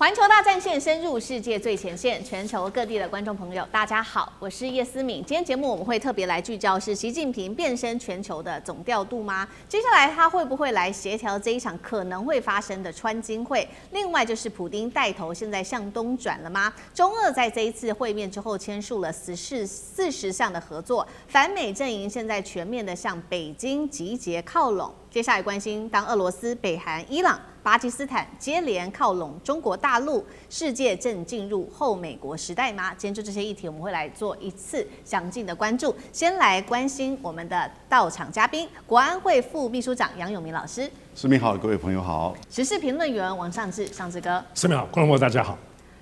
环球大战线深入世界最前线，全球各地的观众朋友，大家好，我是叶思敏。今天节目我们会特别来聚焦是习近平变身全球的总调度吗？接下来他会不会来协调这一场可能会发生的川金会？另外就是普丁带头现在向东转了吗？中俄在这一次会面之后签署了40项的合作，反美阵营现在全面的向北京集结靠拢。接下来关心，当俄罗斯、北韩、伊朗、巴基斯坦接连靠拢中国大陆，世界正进入后美国时代吗？今天就这些议题，我们会来做一次详尽的关注。先来关心我们的到场嘉宾，国安会副秘书长杨永明老师。思敏好，各位朋友好。时事评论员王尚志，尚志哥。思敏好，观众朋友大家好。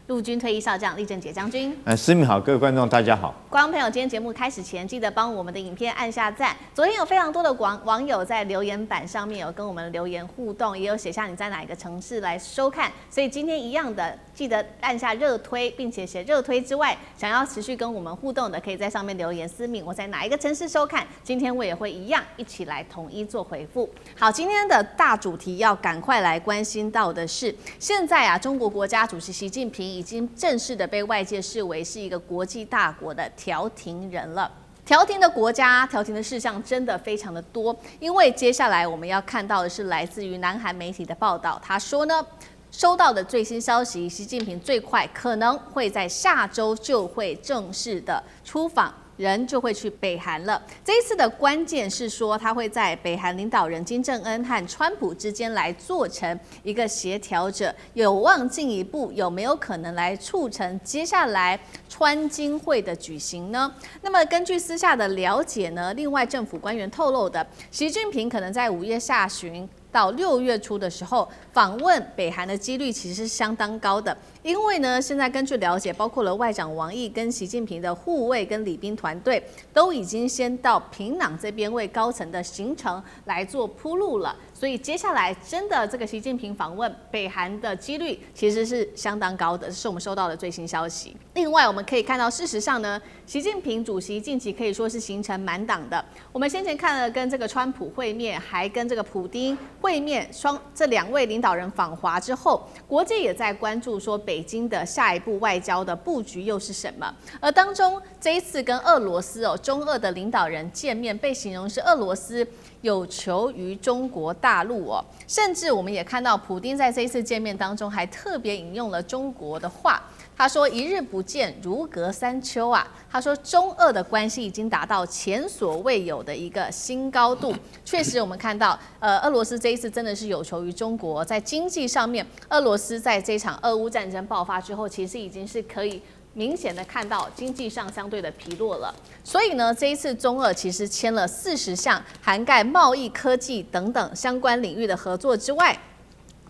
陆军退役少将厉正杰将军。思敏好，各位观众大家好。观众朋友，今天节目开始前，记得帮我们的影片按下赞。昨天有非常多的网友在留言板上面有跟我们留言互动，也有写下你在哪一个城市来收看，所以今天一样的，记得按下热推，并且写热推之外，想要持续跟我们互动的，可以在上面留言思敏我在哪一个城市收看，今天我也会一样一起来统一做回复。好，今天的大主题要赶快来关心到的是，现在啊，中国国家主席习近平已经正式的被外界视为是一个国际大国的调停人了。调停的国家、调停的事项真的非常的多，因为接下来我们要看到的是来自于南韩媒体的报道，他说呢，收到的最新消息，习近平最快可能会在下周就会正式的出访。人就会去北韩了。这一次的关键是说，他会在北韩领导人金正恩和川普之间来做成一个协调者，有望进一步有没有可能来促成接下来川金会的举行呢？那么根据私下的了解呢，另外政府官员透露的，习近平可能在5月下旬到6月初的时候访问北韩的几率其实是相当高的，因为呢，现在根据了解，包括了外长王毅跟习近平的护卫跟礼宾团队都已经先到平壤这边为高层的行程来做铺路了，所以接下来真的这个习近平访问北韩的几率其实是相当高的，这是我们收到的最新消息。另外我们可以看到，事实上呢，习近平主席近期可以说是行程满档的。我们先前看了跟这个川普会面，还跟这个普丁会面，这2位领导人访华之后，国际也在关注说北京的下一步外交的布局又是什么。而当中这一次跟俄罗斯中俄的领导人见面，被形容是俄罗斯有求于中国大陆甚至我们也看到普丁在这一次见面当中还特别引用了中国的话。他说1日不见如隔3秋啊，他说中俄的关系已经达到前所未有的一个新高度。确实我们看到俄罗斯这一次真的是有求于中国，在经济上面，俄罗斯在这场俄乌战争爆发之后，其实已经是可以明显的看到经济上相对的疲弱了。所以呢，这一次中俄其实签了40项涵盖贸易、科技等等相关领域的合作之外，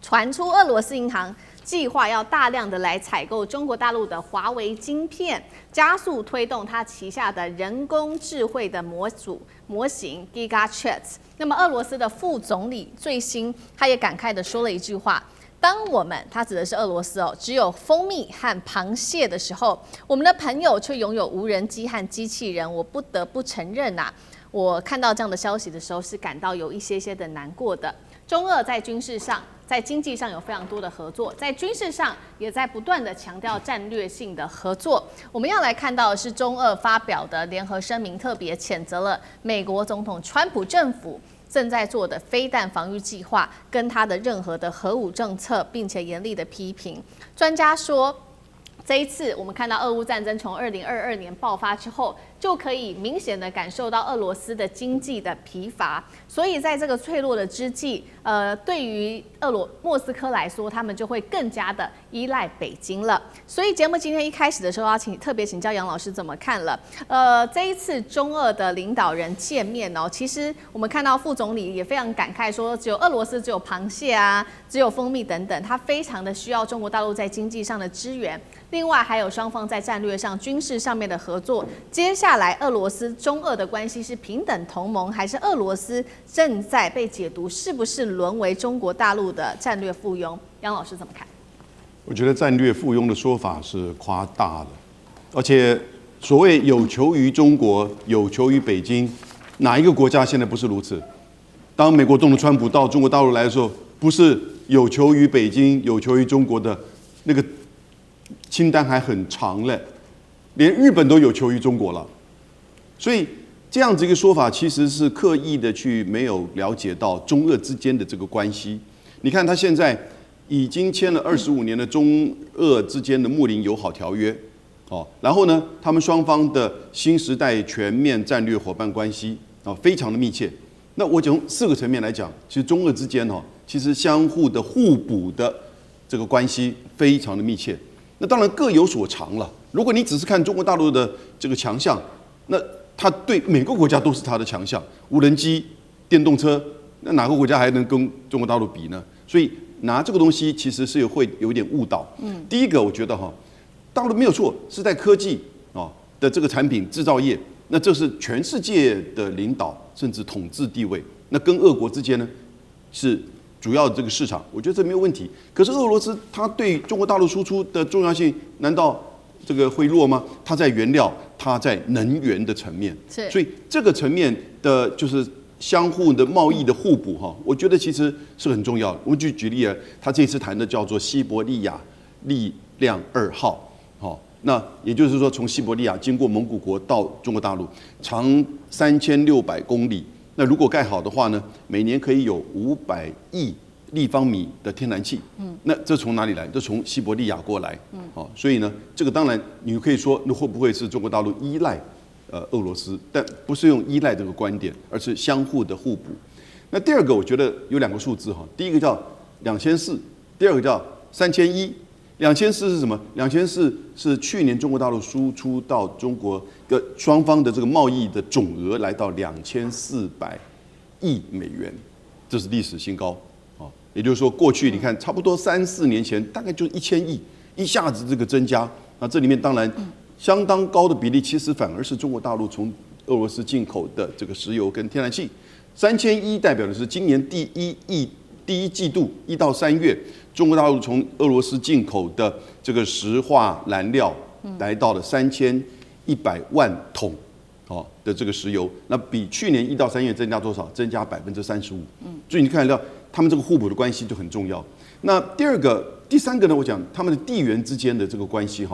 传出俄罗斯银行计划要大量的来采购中国大陆的华为晶片，加速推动它旗下的人工智慧的模型 GigaChat。那么俄罗斯的副总理最新他也感慨的说了一句话：当我们，他指的是俄罗斯只有蜂蜜和螃蟹的时候，我们的朋友却拥有无人机和机器人。我不得不承认我看到这样的消息的时候是感到有一些的难过的。中俄在军事上、在经济上有非常多的合作，在军事上也在不断的强调战略性的合作。我们要来看到的是中俄发表的联合声明，特别谴责了美国总统川普政府正在做的飞弹防御计划跟他的任何的核武政策，并且严厉的批评。专家说，这一次我们看到俄乌战争从2022年爆发之后，就可以明显的感受到俄罗斯的经济的疲乏，所以在这个脆弱的之际，对于莫斯科来说，他们就会更加的依赖北京了。所以节目今天一开始的时候要特别请教杨老师怎么看了。这一次中俄的领导人见面其实我们看到副总理也非常感慨说，只有俄罗斯只有螃蟹啊，只有蜂蜜等等，他非常的需要中国大陆在经济上的支援。另外还有双方在战略上、军事上面的合作。接下来，俄罗斯中俄的关系是平等同盟，还是俄罗斯正在被解读是不是沦为中国大陆的战略附庸？杨老师怎么看？我觉得战略附庸的说法是夸大了，而且所谓有求于中国、有求于北京，哪一个国家现在不是如此？当美国总统川普到中国大陆来的时候，不是有求于北京、有求于中国的那个清单还很长嘞，连日本都有求于中国了。所以这样子一个说法，其实是刻意的去没有了解到中俄之间的这个关系。你看，他现在已经签了25年的中俄之间的睦邻友好条约，然后呢，他们双方的新时代全面战略伙伴关系非常的密切。那我从4个层面来讲，其实中俄之间其实相互的互补的这个关系非常的密切。那当然各有所长了。如果你只是看中国大陆的这个强项，那它对每个国家都是它的强项，无人机、电动车，那哪个国家还能跟中国大陆比呢？所以拿这个东西其实是会有点误导。第一个我觉得大陆没有错，是在科技的这个产品制造业，那这是全世界的领导甚至统治地位。那跟俄国之间呢是主要的这个市场，我觉得这没有问题。可是俄罗斯它对中国大陆输出的重要性，难道这个会弱吗？它在原料，它在能源的层面，所以这个层面的就是相互的贸易的互补我觉得其实是很重要的。我们举例他这次谈的叫做西伯利亚力量2号，那也就是说从西伯利亚经过蒙古国到中国大陆，长3600公里。那如果盖好的话呢，每年可以有500亿立方米的天然气。那这从哪里来？这从西伯利亚过来。所以呢，这个当然你可以说，那会不会是中国大陆依赖俄罗斯？但不是用依赖这个观点，而是相互的互补。那第二个，我觉得有2个数字第一个叫2400，第二个叫3100。2400是什么？2400是去年中国大陆输出到中国的双方的这个贸易的总额来到2400亿美元，这是历史新高。也就是说，过去你看差不多3、4年前，大概就1000亿，一下子这个增加。那这里面当然相当高的比例，其实反而是中国大陆从俄罗斯进口的这个石油跟天然气。3000亿代表的是今年第一季度1到3月，中国大陆从俄罗斯进口的这个石化燃料来到了3100万桶的这个石油，那比去年1到3月增加多少？增加35%。所以你看到他们这个互补的关系就很重要。那第三个呢？我讲他们的地缘之间的这个关系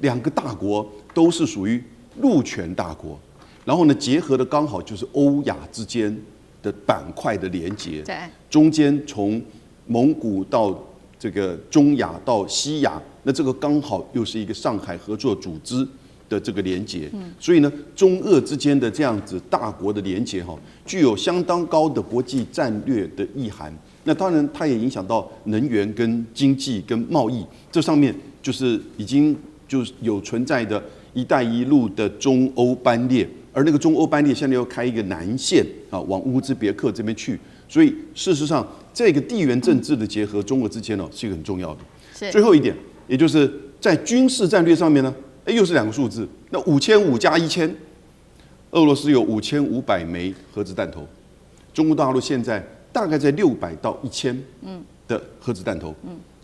2个大国都是属于陆权大国，然后呢结合的刚好就是欧亚之间的板块的连结，中间从蒙古到这个中亚到西亚，那这个刚好又是一个上海合作组织的这个连结，所以呢，中俄之间的这样子大国的连结具有相当高的国际战略的意涵。那当然，它也影响到能源跟经济跟贸易，这上面就是已经就是有存在的“一带一路”的中欧班列。而那个中欧班列现在要开一个南线往乌兹别克这边去，所以事实上这个地缘政治的结合，中俄之间是一个很重要的。最后一点，也就是在军事战略上面呢，又是2个数字。那5500加1000，俄罗斯有5500枚核子弹头，中国大陆现在大概在600到1000的核子弹头。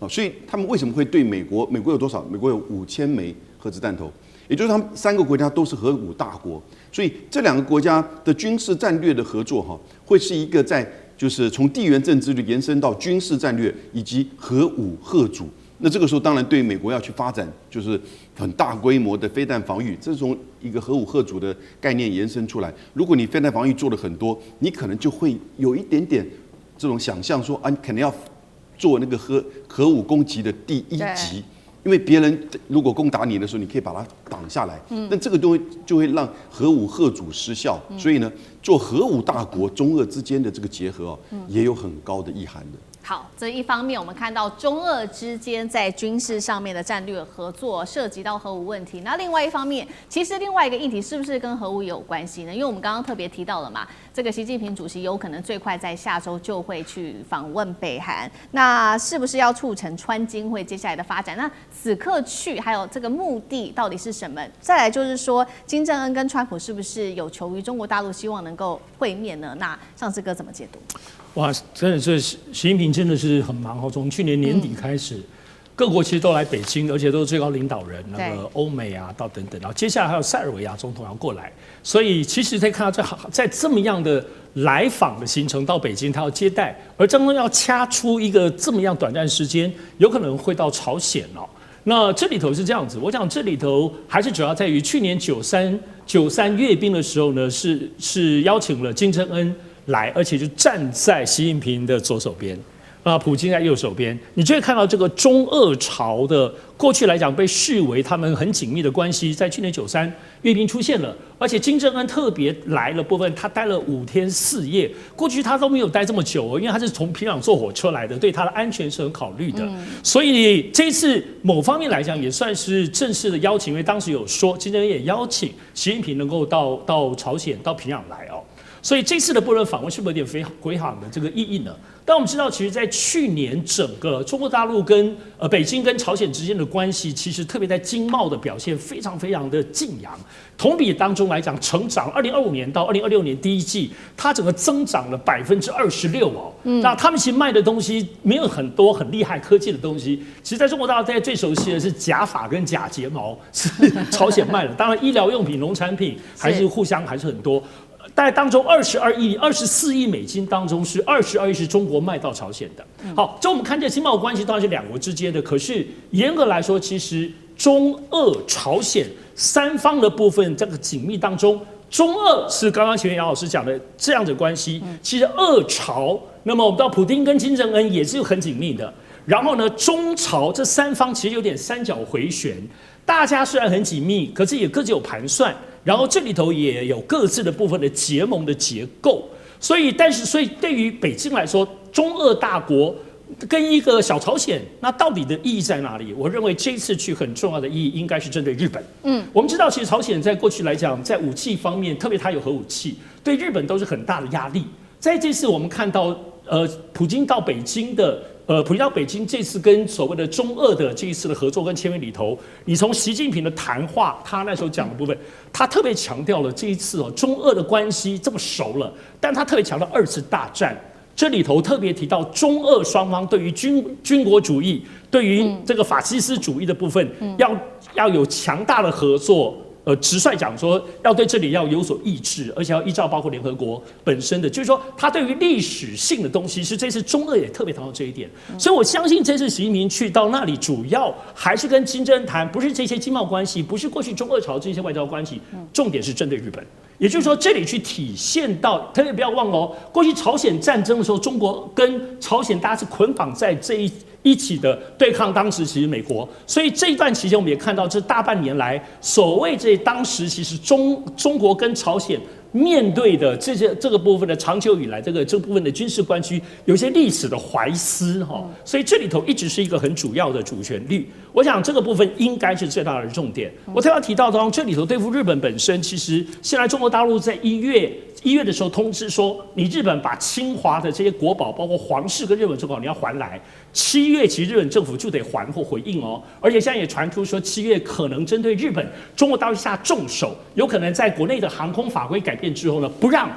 所以他们为什么会对美国？美国有多少？美国有5000枚核子弹头。也就是他们3个国家都是核武大国，所以这2个国家的军事战略的合作会是一个在就是从地缘政治延伸到军事战略以及核武吓阻。那这个时候当然对美国要去发展就是很大规模的飞弹防御，这是从一个核武吓阻的概念延伸出来。如果你飞弹防御做了很多，你可能就会有一点点这种想象说你可能要做那个核武攻击的第1级。因为别人如果攻打你的时候，你可以把它挡下来，那这个就会让核武吓阻失效。所以呢，做核武大国中俄之间的这个结合也有很高的意涵的。好，这一方面我们看到中俄之间在军事上面的战略合作涉及到核武问题，那另外一方面，其实另外一个议题是不是跟核武有关系呢？因为我们刚刚特别提到了嘛，这个习近平主席有可能最快在下周就会去访问北韩，那是不是要促成川金会接下来的发展？那此刻去还有这个目的到底是什么？再来就是说，金正恩跟川普是不是有求于中国大陆，希望能够会面呢？那上次哥怎么解读？哇，真的是习近平真的是很忙从去年年底开始，各国其实都来北京，而且都是最高领导人，那个欧美到等等，然后接下来还有塞尔维亚总统要过来，所以其实可以看到在这么样的来访的行程到北京，他要接待，而张东要掐出一个这么样短暂时间，有可能会到朝鲜那这里头是这样子，我想这里头还是主要在于去年93阅兵的时候呢，是邀请了金正恩来，而且就站在习近平的左手边。普京在右手边，你就会看到这个中俄朝的过去来讲被视为他们很紧密的关系，在去年93阅兵出现了，而且金正恩特别来了部分，他待了5天4夜，过去他都没有待这么久因为他是从平壤坐火车来的，对他的安全是很考虑的，所以这一次某方面来讲也算是正式的邀请，因为当时有说金正恩也邀请习近平能够到朝鲜到平壤来所以这次的部分访问是不是有点回航的这个意义呢？但我们知道，其实，在去年整个中国大陆跟北京跟朝鲜之间的关系，其实特别在经贸的表现非常非常的劲扬。同比当中来讲，成长2025年到2026年第一季，它整个增长了26%那他们其实卖的东西没有很多很厉害科技的东西，其实在中国大陆大家最熟悉的是假发跟假睫毛，是朝鲜卖的。当然，医疗用品、农产品还是互相还是很多。大概当中24亿美金当中是22亿是中国卖到朝鲜的。好，这我们看这经贸关系当然是两国之间的，可是严格来说，其实中俄朝鲜三方的部分这个紧密当中，中俄是刚刚前面杨老师讲的这样的关系，其实俄朝，那么我们知道普丁跟金正恩也是很紧密的。然后呢，中朝这三方其实有点三角回旋，大家虽然很紧密，可是也各自有盘算。然后这里头也有各自的部分的结盟的结构，所以对于北京来说，中俄大国跟一个小朝鲜，那到底的意义在哪里？我认为这次去很重要的意义应该是针对日本。我们知道，其实朝鲜在过去来讲，在武器方面，特别它有核武器，对日本都是很大的压力。在这次我们看到，普京到北京这次跟所谓的中俄的这一次的合作跟签约里头，你从习近平的谈话，他那时候讲的部分，他特别强调了这一次中俄的关系这么熟了，但他特别强调2次大战，这里头特别提到中俄双方对于军国主义、对于这个法西斯主义的部分，要有强大的合作。直率讲说，要对这里要有所抑制，而且要依照包括联合国本身的，就是说，他对于历史性的东西，是这次中俄也特别谈到这一点。所以我相信这次习近平去到那里，主要还是跟金正恩谈，不是这些经贸关系，不是过去中俄朝这些外交关系，重点是针对日本。也就是说，这里去体现到，特别不要忘了过去朝鲜战争的时候，中国跟朝鲜大家是捆绑在这一起的对抗当时其实美国，所以这一段期间我们也看到，这大半年来，所谓当时其实中国跟朝鲜面对的这个部分的长久以来这部分的军事关系，有一些历史的怀思所以这里头一直是一个很主要的主旋律。我想这个部分应该是最大的重点。我特别提到这里头对付日本本身，其实现在中国大陆在1月的时候通知说，你日本把侵华的这些国宝，包括皇室跟日本国宝，你要还来。7月其实日本政府就得还或回应而且现在也传出说7月可能针对日本，中国大陆下重手，有可能在国内的航空法规改变之后呢，不让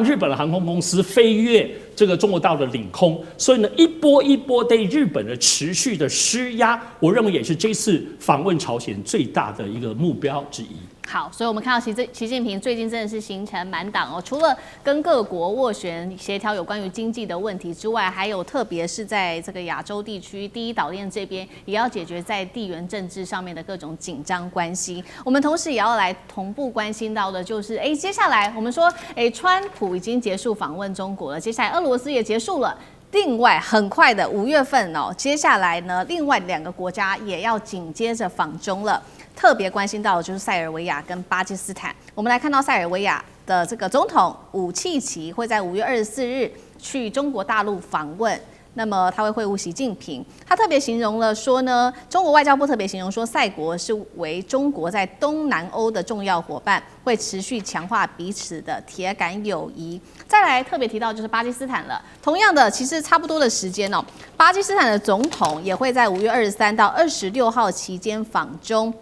日本的航空公司飞越这个中国大陆的领空，所以呢一波一波对日本的持续的施压，我认为也是这次访问朝鲜最大的一个目标之一。好，所以我们看到习近平最近真的是行程满档除了跟各国斡旋协调有关于经济的问题之外，还有特别是在这个亚洲地区第一岛链这边，也要解决在地缘政治上面的各种紧张关系。我们同时也要来同步关心到的就是，接下来我们说，川普已经结束访问中国了，接下来俄罗斯也结束了。另外，很快的5月份接下来呢，另外2个国家也要紧接着访中了。特别关心到的就是塞尔维亚跟巴基斯坦。我们来看到塞尔维亚的这个总统武契奇会在5月24日去中国大陆访问。那么他会会晤习近平，他特别形容了说呢，中国外交部特别形容说，塞国是为中国在东南欧的重要伙伴，会持续强化彼此的铁杆友谊。再来特别提到就是巴基斯坦了，同样的，其实差不多的时间巴基斯坦的总统也会在5月23到26号期间访中。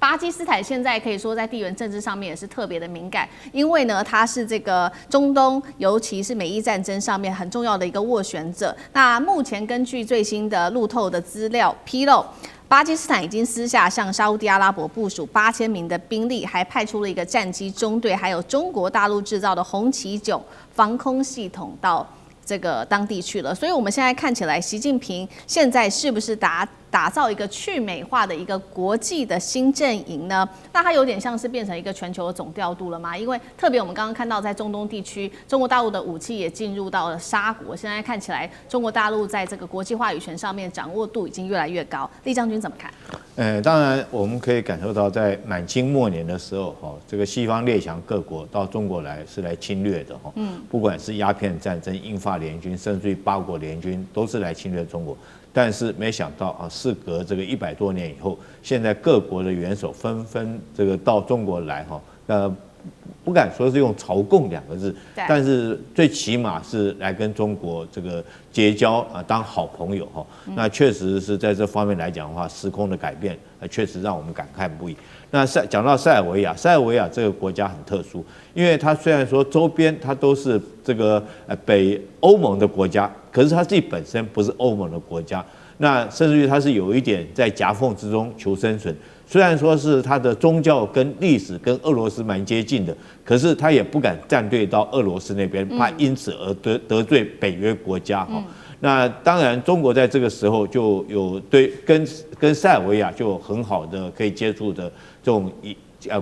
巴基斯坦现在可以说在地缘政治上面也是特别的敏感，因为呢，它是这个中东，尤其是美伊战争上面很重要的一个斡旋者。那目前根据最新的路透的资料披露，巴基斯坦已经私下向沙烏地阿拉伯部署8000名的兵力，还派出了一个战机中队，还有中国大陆制造的红旗9防空系统到这个当地去了。所以我们现在看起来，习近平现在是不是打造一个去美化的一个国际的新阵营呢？那它有点像是变成一个全球的总调度了吗？因为特别我们刚刚看到在中东地区，中国大陆的武器也进入到了沙国，现在看起来中国大陆在这个国际话语权上面掌握度已经越来越高。厉将军怎么看？当然我们可以感受到，在满清末年的时候，这个西方列强各国到中国来是来侵略的，不管是鸦片战争、英法联军，甚至于八国联军，都是来侵略中国。但是没想到啊，事隔这个100多年以后，现在各国的元首纷纷这个到中国来不敢说是用朝贡2个字，但是最起码是来跟中国这个结交啊，当好朋友哈。那确实是在这方面来讲的话，时空的改变确实让我们感慨不已。那讲到塞尔维亚，塞尔维亚这个国家很特殊，因为它虽然说周边它都是这个北欧盟的国家，可是它自己本身不是欧盟的国家，那甚至于它是有一点在夹缝之中求生存。虽然说是它的宗教跟历史跟俄罗斯蛮接近的，可是他也不敢站队到俄罗斯那边，怕因此而得罪北约国家哈。那当然，中国在这个时候就有跟塞尔维亚就有很好的可以接触的这种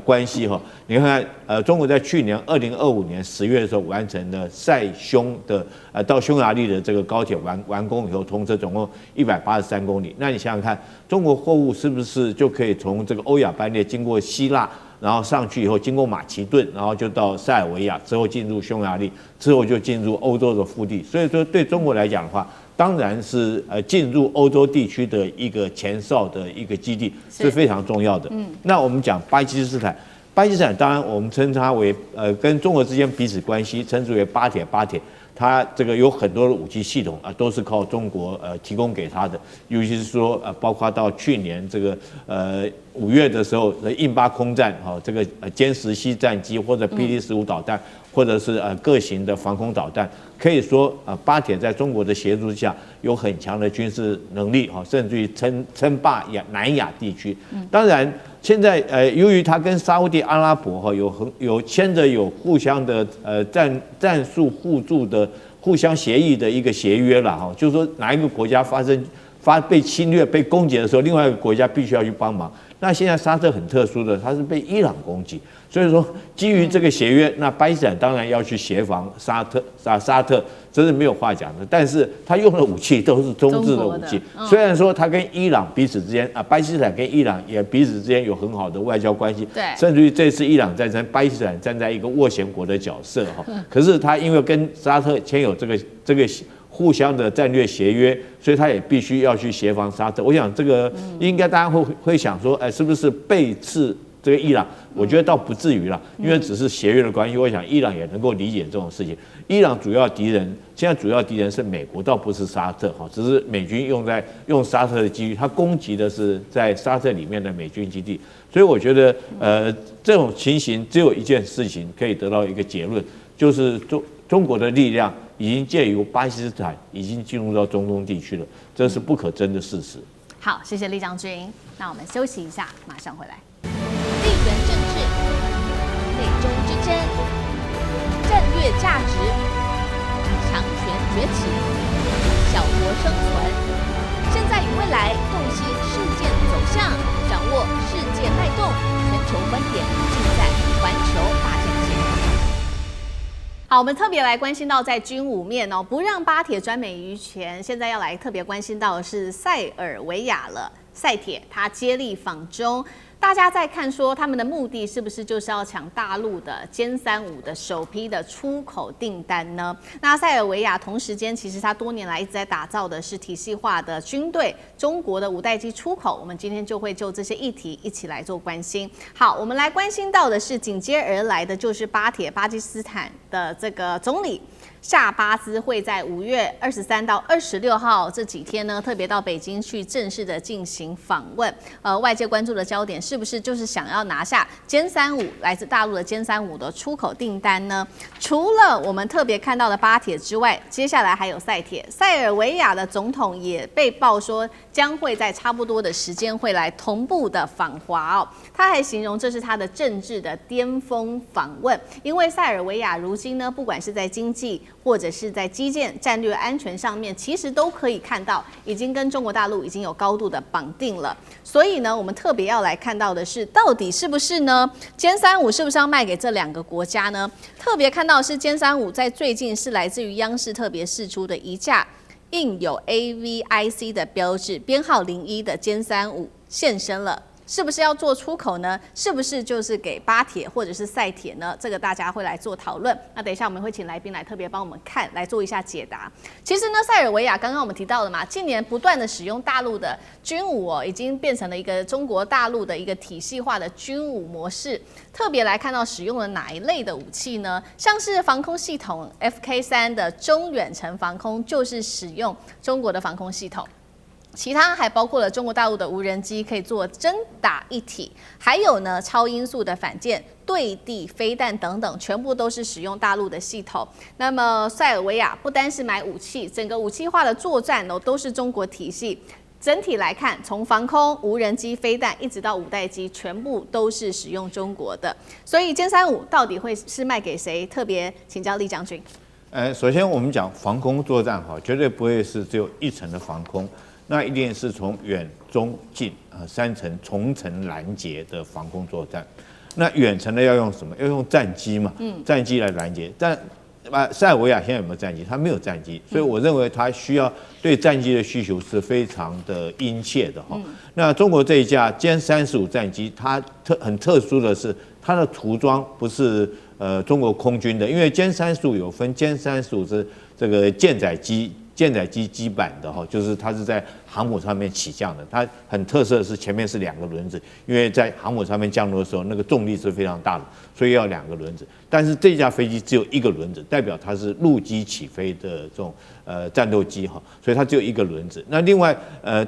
关系哈。你看看中国在去年2025年10月的时候完成了塞匈的到匈牙利的这个高铁完工以后通车，总共183公里。那你想想看，中国货物是不是就可以从这个欧亚班列经过希腊，然后上去以后经过马其顿，然后就到塞尔维亚，之后进入匈牙利，之后就进入欧洲的腹地。所以说对中国来讲的话，当然是进入欧洲地区的一个前哨的一个基地是非常重要的。那我们讲巴基斯坦，巴基斯坦当然我们称它为跟中国之间彼此关系称之为巴铁，它这个有很多的武器系统都是靠中国提供给它的，尤其是说包括到去年这个5月的时候印巴空战这个歼10C战机或者PD-15导弹，或者是各型的防空导弹，可以说巴铁在中国的协助之下有很强的军事能力甚至于称霸南亚地区。当然现在由于它跟沙烏地阿拉伯有牵着有互相的战术互助的互相协议的一个协约了就是说哪一个国家被侵略被攻击的时候，另外一个国家必须要去帮忙。那现在沙特很特殊的，它是被伊朗攻击，所以说基于这个协约，那巴基斯坦当然要去协防沙特，这是没有话讲的。但是他用的武器都是中制的武器，虽然说他跟伊朗彼此之间巴基斯坦跟伊朗也彼此之间有很好的外交关系，甚至于这次伊朗战争，巴基斯坦站在一个斡旋国的角色可是他因为跟沙特签有这个互相的战略协约，所以他也必须要去协防沙特。我想这个应该大家会想说，是不是背刺这个伊朗？我觉得倒不至于啦，因为只是协约的关系。我想伊朗也能够理解这种事情。伊朗主要敌人现在主要敌人是美国，倒不是沙特只是美军用沙特的基地，他攻击的是在沙特里面的美军基地。所以我觉得这种情形只有一件事情可以得到一个结论，就是中国的力量已经介于巴基斯坦，已经进入到中东地区了，这是不可争的事实。好，谢谢厉将军。那我们休息一下，马上回来。地缘政治、美中之争、战略价值、强权崛起、小国生存，现在与未来洞悉事件走向，掌握世界脉动，全球观点尽在环球大战线。好，我们特别来关心到在军武面不让巴铁专美于前，现在要来特别关心到的是塞尔维亚了。塞铁它接力访中，大家在看说他们的目的是不是就是要抢大陆的歼35的首批的出口订单呢？那塞尔维亚同时间其实它多年来一直在打造的是体系化的军队，中国的5代机出口，我们今天就会就这些议题一起来做关心。好，我们来关心到的是紧接而来的就是巴基斯坦的这个总理夏巴兹会在5月23到26号这几天呢，特别到北京去正式的进行访问。外界关注的焦点是不是就是想要拿下歼35来自大陆的歼35的出口订单呢？除了我们特别看到的巴铁之外，接下来还有塞铁。塞尔维亚的总统也被曝说将会在差不多的时间会来同步的访华他还形容这是他的政治的巅峰访问，因为塞尔维亚如今呢，不管是在经济或者是在基建、战略安全上面，其实都可以看到，已经跟中国大陆已经有高度的绑定了。所以呢，我们特别要来看到的是，到底是不是呢？歼35是不是要卖给这2个国家呢？特别看到的是歼35在最近是来自于央视特别释出的一架印有 AVIC 的标志，编号01的歼35现身了。是不是要做出口呢？是不是就是给巴铁或者是赛铁呢？这个大家会来做讨论。那等一下我们会请来宾来特别帮我们看，来做一下解答。其实呢，塞尔维亚刚刚我们提到了嘛，近年不断的使用大陆的军武已经变成了一个中国大陆的一个体系化的军武模式。特别来看到使用了哪一类的武器呢？像是防空系统 FK3的中远程防空，就是使用中国的防空系统。其他还包括了中国大陆的无人机，可以做真打一体，还有呢超音速的反舰、对地飞弹等等，全部都是使用大陆的系统。那么塞尔维亚不单是买武器，整个武器化的作战都是中国体系。整体来看，从防空、无人机、飞弹一直到5代机，全部都是使用中国的。所以歼35到底会是卖给谁？特别请教厉将军。首先我们讲防空作战绝对不会是只有一层的防空。那一定是从远、中、近3层重层拦截的防空作战。那远程的要用什么？要用战机嘛，战机来拦截。但塞尔维亚现在有没有战机？它没有战机，所以我认为它需要对战机的需求是非常的殷切的哈。那中国这一架歼35战机，它很特殊的是，它的涂装不是中国空军的，因为歼35有分歼35是这个舰载机基板的哈，就是它是在航母上面起降的。它很特色的是前面是2个轮子，因为在航母上面降落的时候，那个重力是非常大的，所以要2个轮子。但是这架飞机只有1个轮子，代表它是陆基起飞的这种战斗机哈，所以它只有1个轮子。那另外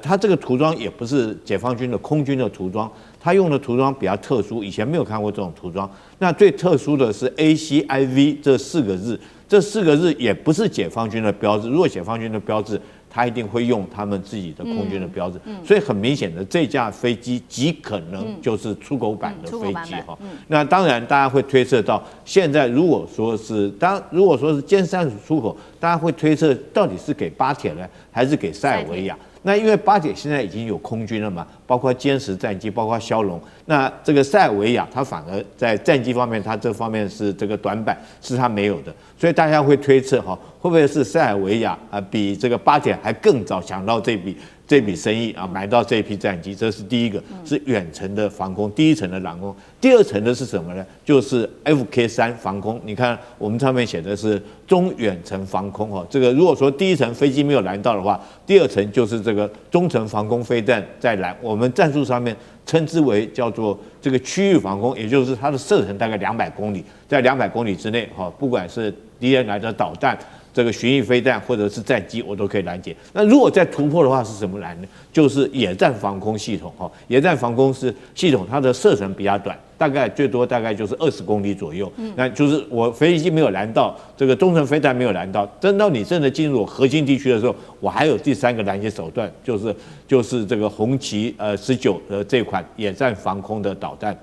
它这个涂装也不是解放军的空军的涂装，它用的涂装比较特殊，以前没有看过这种涂装。那最特殊的是 ACIV 这4个字。这4个字也不是解放军的标志，如果解放军的标志，他一定会用他们自己的空军的标志。所以很明显的，这架飞机极可能就是出口版的飞机哈。那当然，大家会推测到，现在如果说是歼35出口，大家会推测到底是给巴铁呢，还是给塞尔维亚？那因为巴铁现在已经有空军了嘛，包括歼10战机，包括枭龙。那这个塞尔维亚，它反而在战机方面，它这方面是这个短板，是它没有的。所以大家会推测会不会是塞尔维亚比这个巴铁还更早想到这笔生意买到这批战机？这是第一个，是远程的防空，第一层的拦空。第二层的是什么呢？就是 FK3 防空。你看我们上面写的是中远程防空这个如果说第一层飞机没有拦到的话，第二层就是这个中程防空飞弹在拦。我们战术上面称之为叫做这个区域防空，也就是它的射程大概200公里，在200公里之内不管是敌人来的导弹、这个巡弋飞弹或者是战机，我都可以拦截。那如果再突破的话，是什么拦呢？就是野战防空系统野战防空系统，它的射程比较短，最多大概就是20公里左右。那就是我飞机没有拦到，这个中程飞弹没有拦到，等到你真的进入核心地区的时候，我还有第3个拦截手段，就是这个红旗19的这款野战防空的导弹。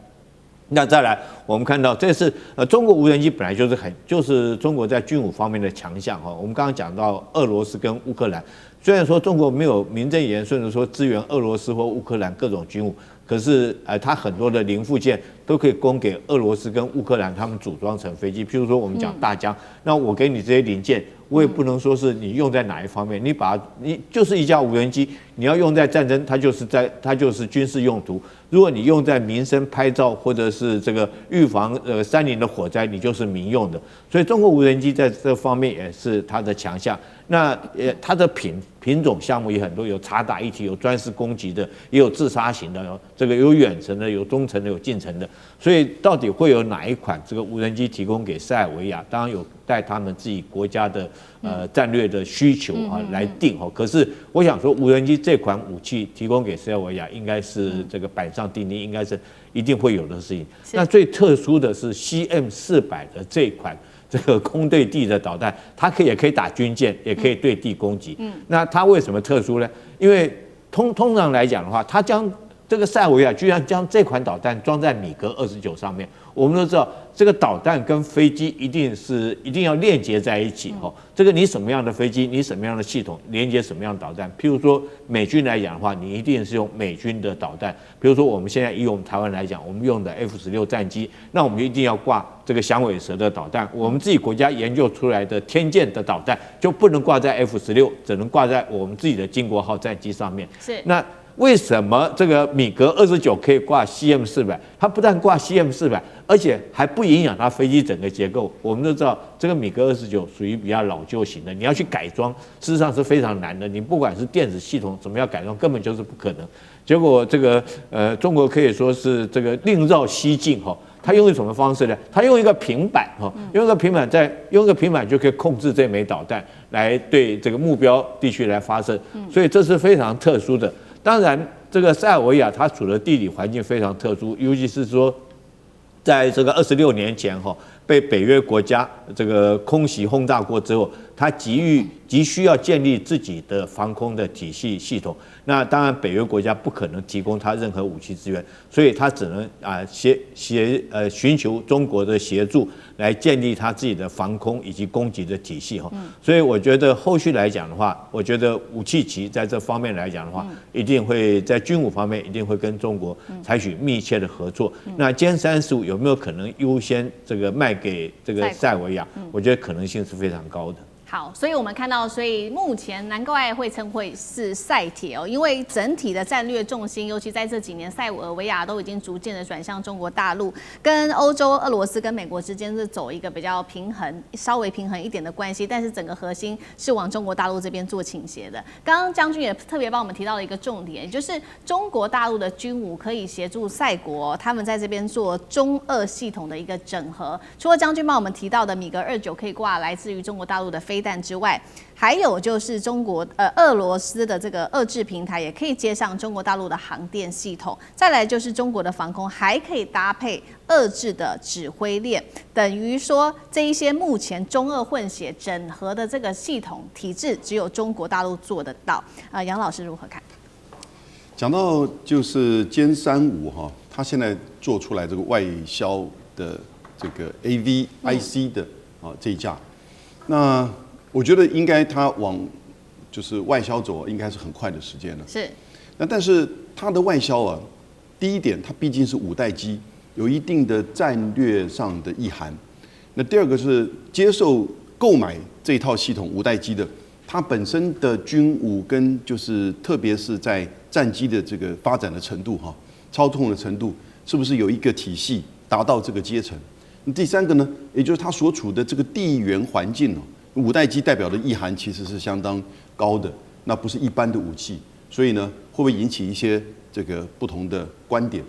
那再来，我们看到这是中国无人机本来就是中国在军武方面的强项我们刚刚讲到俄罗斯跟乌克兰，虽然说中国没有名正言顺的说支援俄罗斯或乌克兰各种军武，可是它很多的零附件都可以供给俄罗斯跟乌克兰他们组装成飞机。譬如说我们讲大疆，那我给你这些零件，我也不能说是你用在哪一方面，你就是一架无人机，你要用在战争，它就是军事用途。如果你用在民生拍照或者是这个预防山林的火灾，你就是民用的。所以中国无人机在这方面也是它的强项。那它的品种项目也很多，有察打一体，有专事攻击的，也有自杀型的，这个有远程的，有中程的，有近程的。所以到底会有哪一款这个无人机提供给塞尔维亚？当然有带他们自己国家的战略的需求来定可是我想说，无人机这款武器提供给塞尔维亚，应该是这个板上钉钉，应该是一定会有的事情。那最特殊的是 CM400的这款这个空对地的导弹，它也可以打军舰，也可以对地攻击。那它为什么特殊呢？因为通常来讲的话，它将这个塞尔维亚居然将这款导弹装在米格29上面。我们都知道，这个导弹跟飞机一定要链接在一起哈。这个你什么样的飞机，你什么样的系统连接什么样的导弹？譬如说美军来讲的话，你一定是用美军的导弹。比如说我们现在以我们台湾来讲，我们用的 F-16战机，那我们就一定要挂这个响尾蛇的导弹。我们自己国家研究出来的天剑的导弹就不能挂在 F-16，只能挂在我们自己的经国号战机上面。是那。为什么这个米格29可以挂 CM400？它不但挂 CM400，而且还不影响它飞机整个结构。我们都知道，这个米格29属于比较老旧型的，你要去改装，事实上是非常难的。你不管是电子系统怎么样改装，根本就是不可能。结果这个中国可以说是这个另绕蹊径哈。他用什么方式呢？他用一个平板哈，用一个平板就可以控制这枚导弹来对这个目标地区来发射，所以这是非常特殊的。当然，这个塞尔维亚它处的地理环境非常特殊，尤其是说，在这个26年前哈被北约国家这个空袭轰炸过之后，它急需要建立自己的防空的体系统。那当然，北约国家不可能提供它任何武器资源，所以它只能寻求中国的协助来建立它自己的防空以及攻击的体系哈。所以我觉得后续来讲的话，我觉得武器旗在这方面来讲的话，一定会在军武方面一定会跟中国采取密切的合作。那歼35有没有可能优先这个卖给这个塞尔维亚？我觉得可能性是非常高的。好，所以我们看到，所以目前难怪会称会是塞铁哦，因为整体的战略重心，尤其在这几年，塞尔维亚都已经逐渐的转向中国大陆，跟欧洲、俄罗斯跟美国之间是走一个比较稍微平衡一点的关系，但是整个核心是往中国大陆这边做倾斜的。刚刚将军也特别帮我们提到了一个重点，也就是中国大陆的军武可以协助塞国他们在这边做中俄系统的一个整合。除了将军帮我们提到的米格29可以挂来自于中国大陆的飞弹之外，还有就是俄罗斯的这个遏制平台也可以接上中国大陆的航电系统，再来就是中国的防空还可以搭配遏制的指挥链，等于说这一些目前中俄混血整合的这个系统体制，只有中国大陆做得到。杨老师如何看？讲到就是歼35哈，它现在做出来这个外销的这个 AVIC 的这一架，那我觉得应该它往就是外销走，应该是很快的时间了。是。那但是它的外销啊，第一点它毕竟是五代机，有一定的战略上的意涵。那第二个是接受购买这一套系统五代机的，它本身的军武跟就是特别是在战机的这个发展的程度哈，操控的程度是不是有一个体系达到这个阶层？那第三个呢，也就是它所处的这个地缘环境哦。五代机代表的意涵其实是相当高的，那不是一般的武器，所以呢，会不会引起一些这个不同的观点？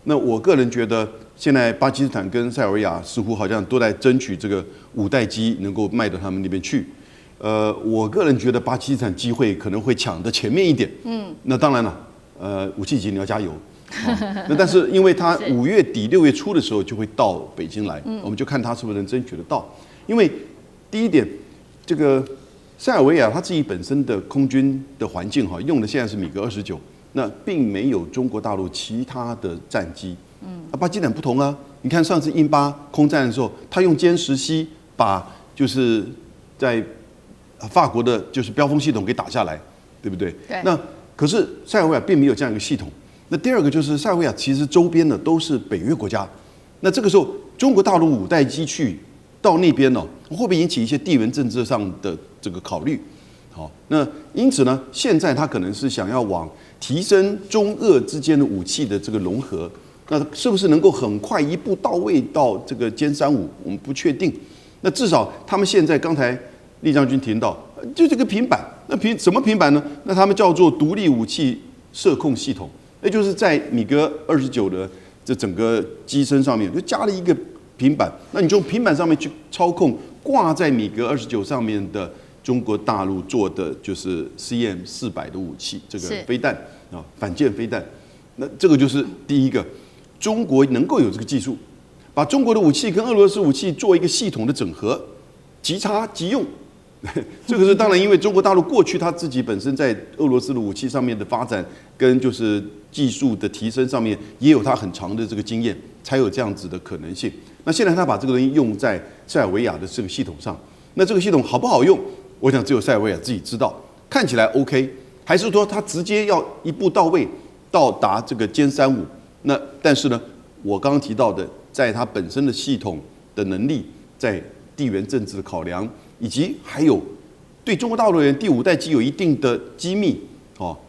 那我个人觉得，现在巴基斯坦跟塞尔维亚似乎好像都在争取这个五代机能够卖到他们那边去。我个人觉得巴基斯坦机会可能会抢得前面一点。那当然了，武器级你要加油。那但是因为它5月底6月初的时候就会到北京来，我们就看它是不是能争取得到。因为第一点，这个塞尔维亚它自己本身的空军的环境哈，用的现在是米格29，那并没有中国大陆其他的战机。巴基斯坦不同啊，你看上次印巴空战的时候，他用歼10C把就是在法国的就是标风系统给打下来，对不对？对。那可是塞尔维亚并没有这样一个系统。那第二个就是塞尔维亚其实周边的都是北约国家，那这个时候中国大陆五代机去到那边呢，会不会引起一些地缘政治上的这个考虑？好，那因此呢，现在他可能是想要往提升中俄之间的武器的这个融合，那是不是能够很快一步到位到这个歼35？我们不确定。那至少他们现在刚才厉将军提到，就这个平板，那什么平板呢？那他们叫做独立武器射控系统，也就是在米格29的这整个机身上面就加了一个平板，那你从平板上面去操控挂在米格29上面的中国大陆做的就是 CM400的武器，这个飞弹啊，反舰飞弹。那这个就是第一个，中国能够有这个技术，把中国的武器跟俄罗斯武器做一个系统的整合，即插即用，这个是当然，因为中国大陆过去它自己本身在俄罗斯的武器上面的发展，跟就是技术的提升上面，也有它很长的这个经验，才有这样子的可能性。那现在他把这个东西用在塞尔维亚的这个系统上，那这个系统好不好用？我想只有塞尔维亚自己知道。看起来 OK， 还是说它直接要一步到位到达这个歼35？那但是呢，我刚刚提到的，在它本身的系统的能力，在地缘政治的考量，以及还有对中国大陆人第5代机有一定的机密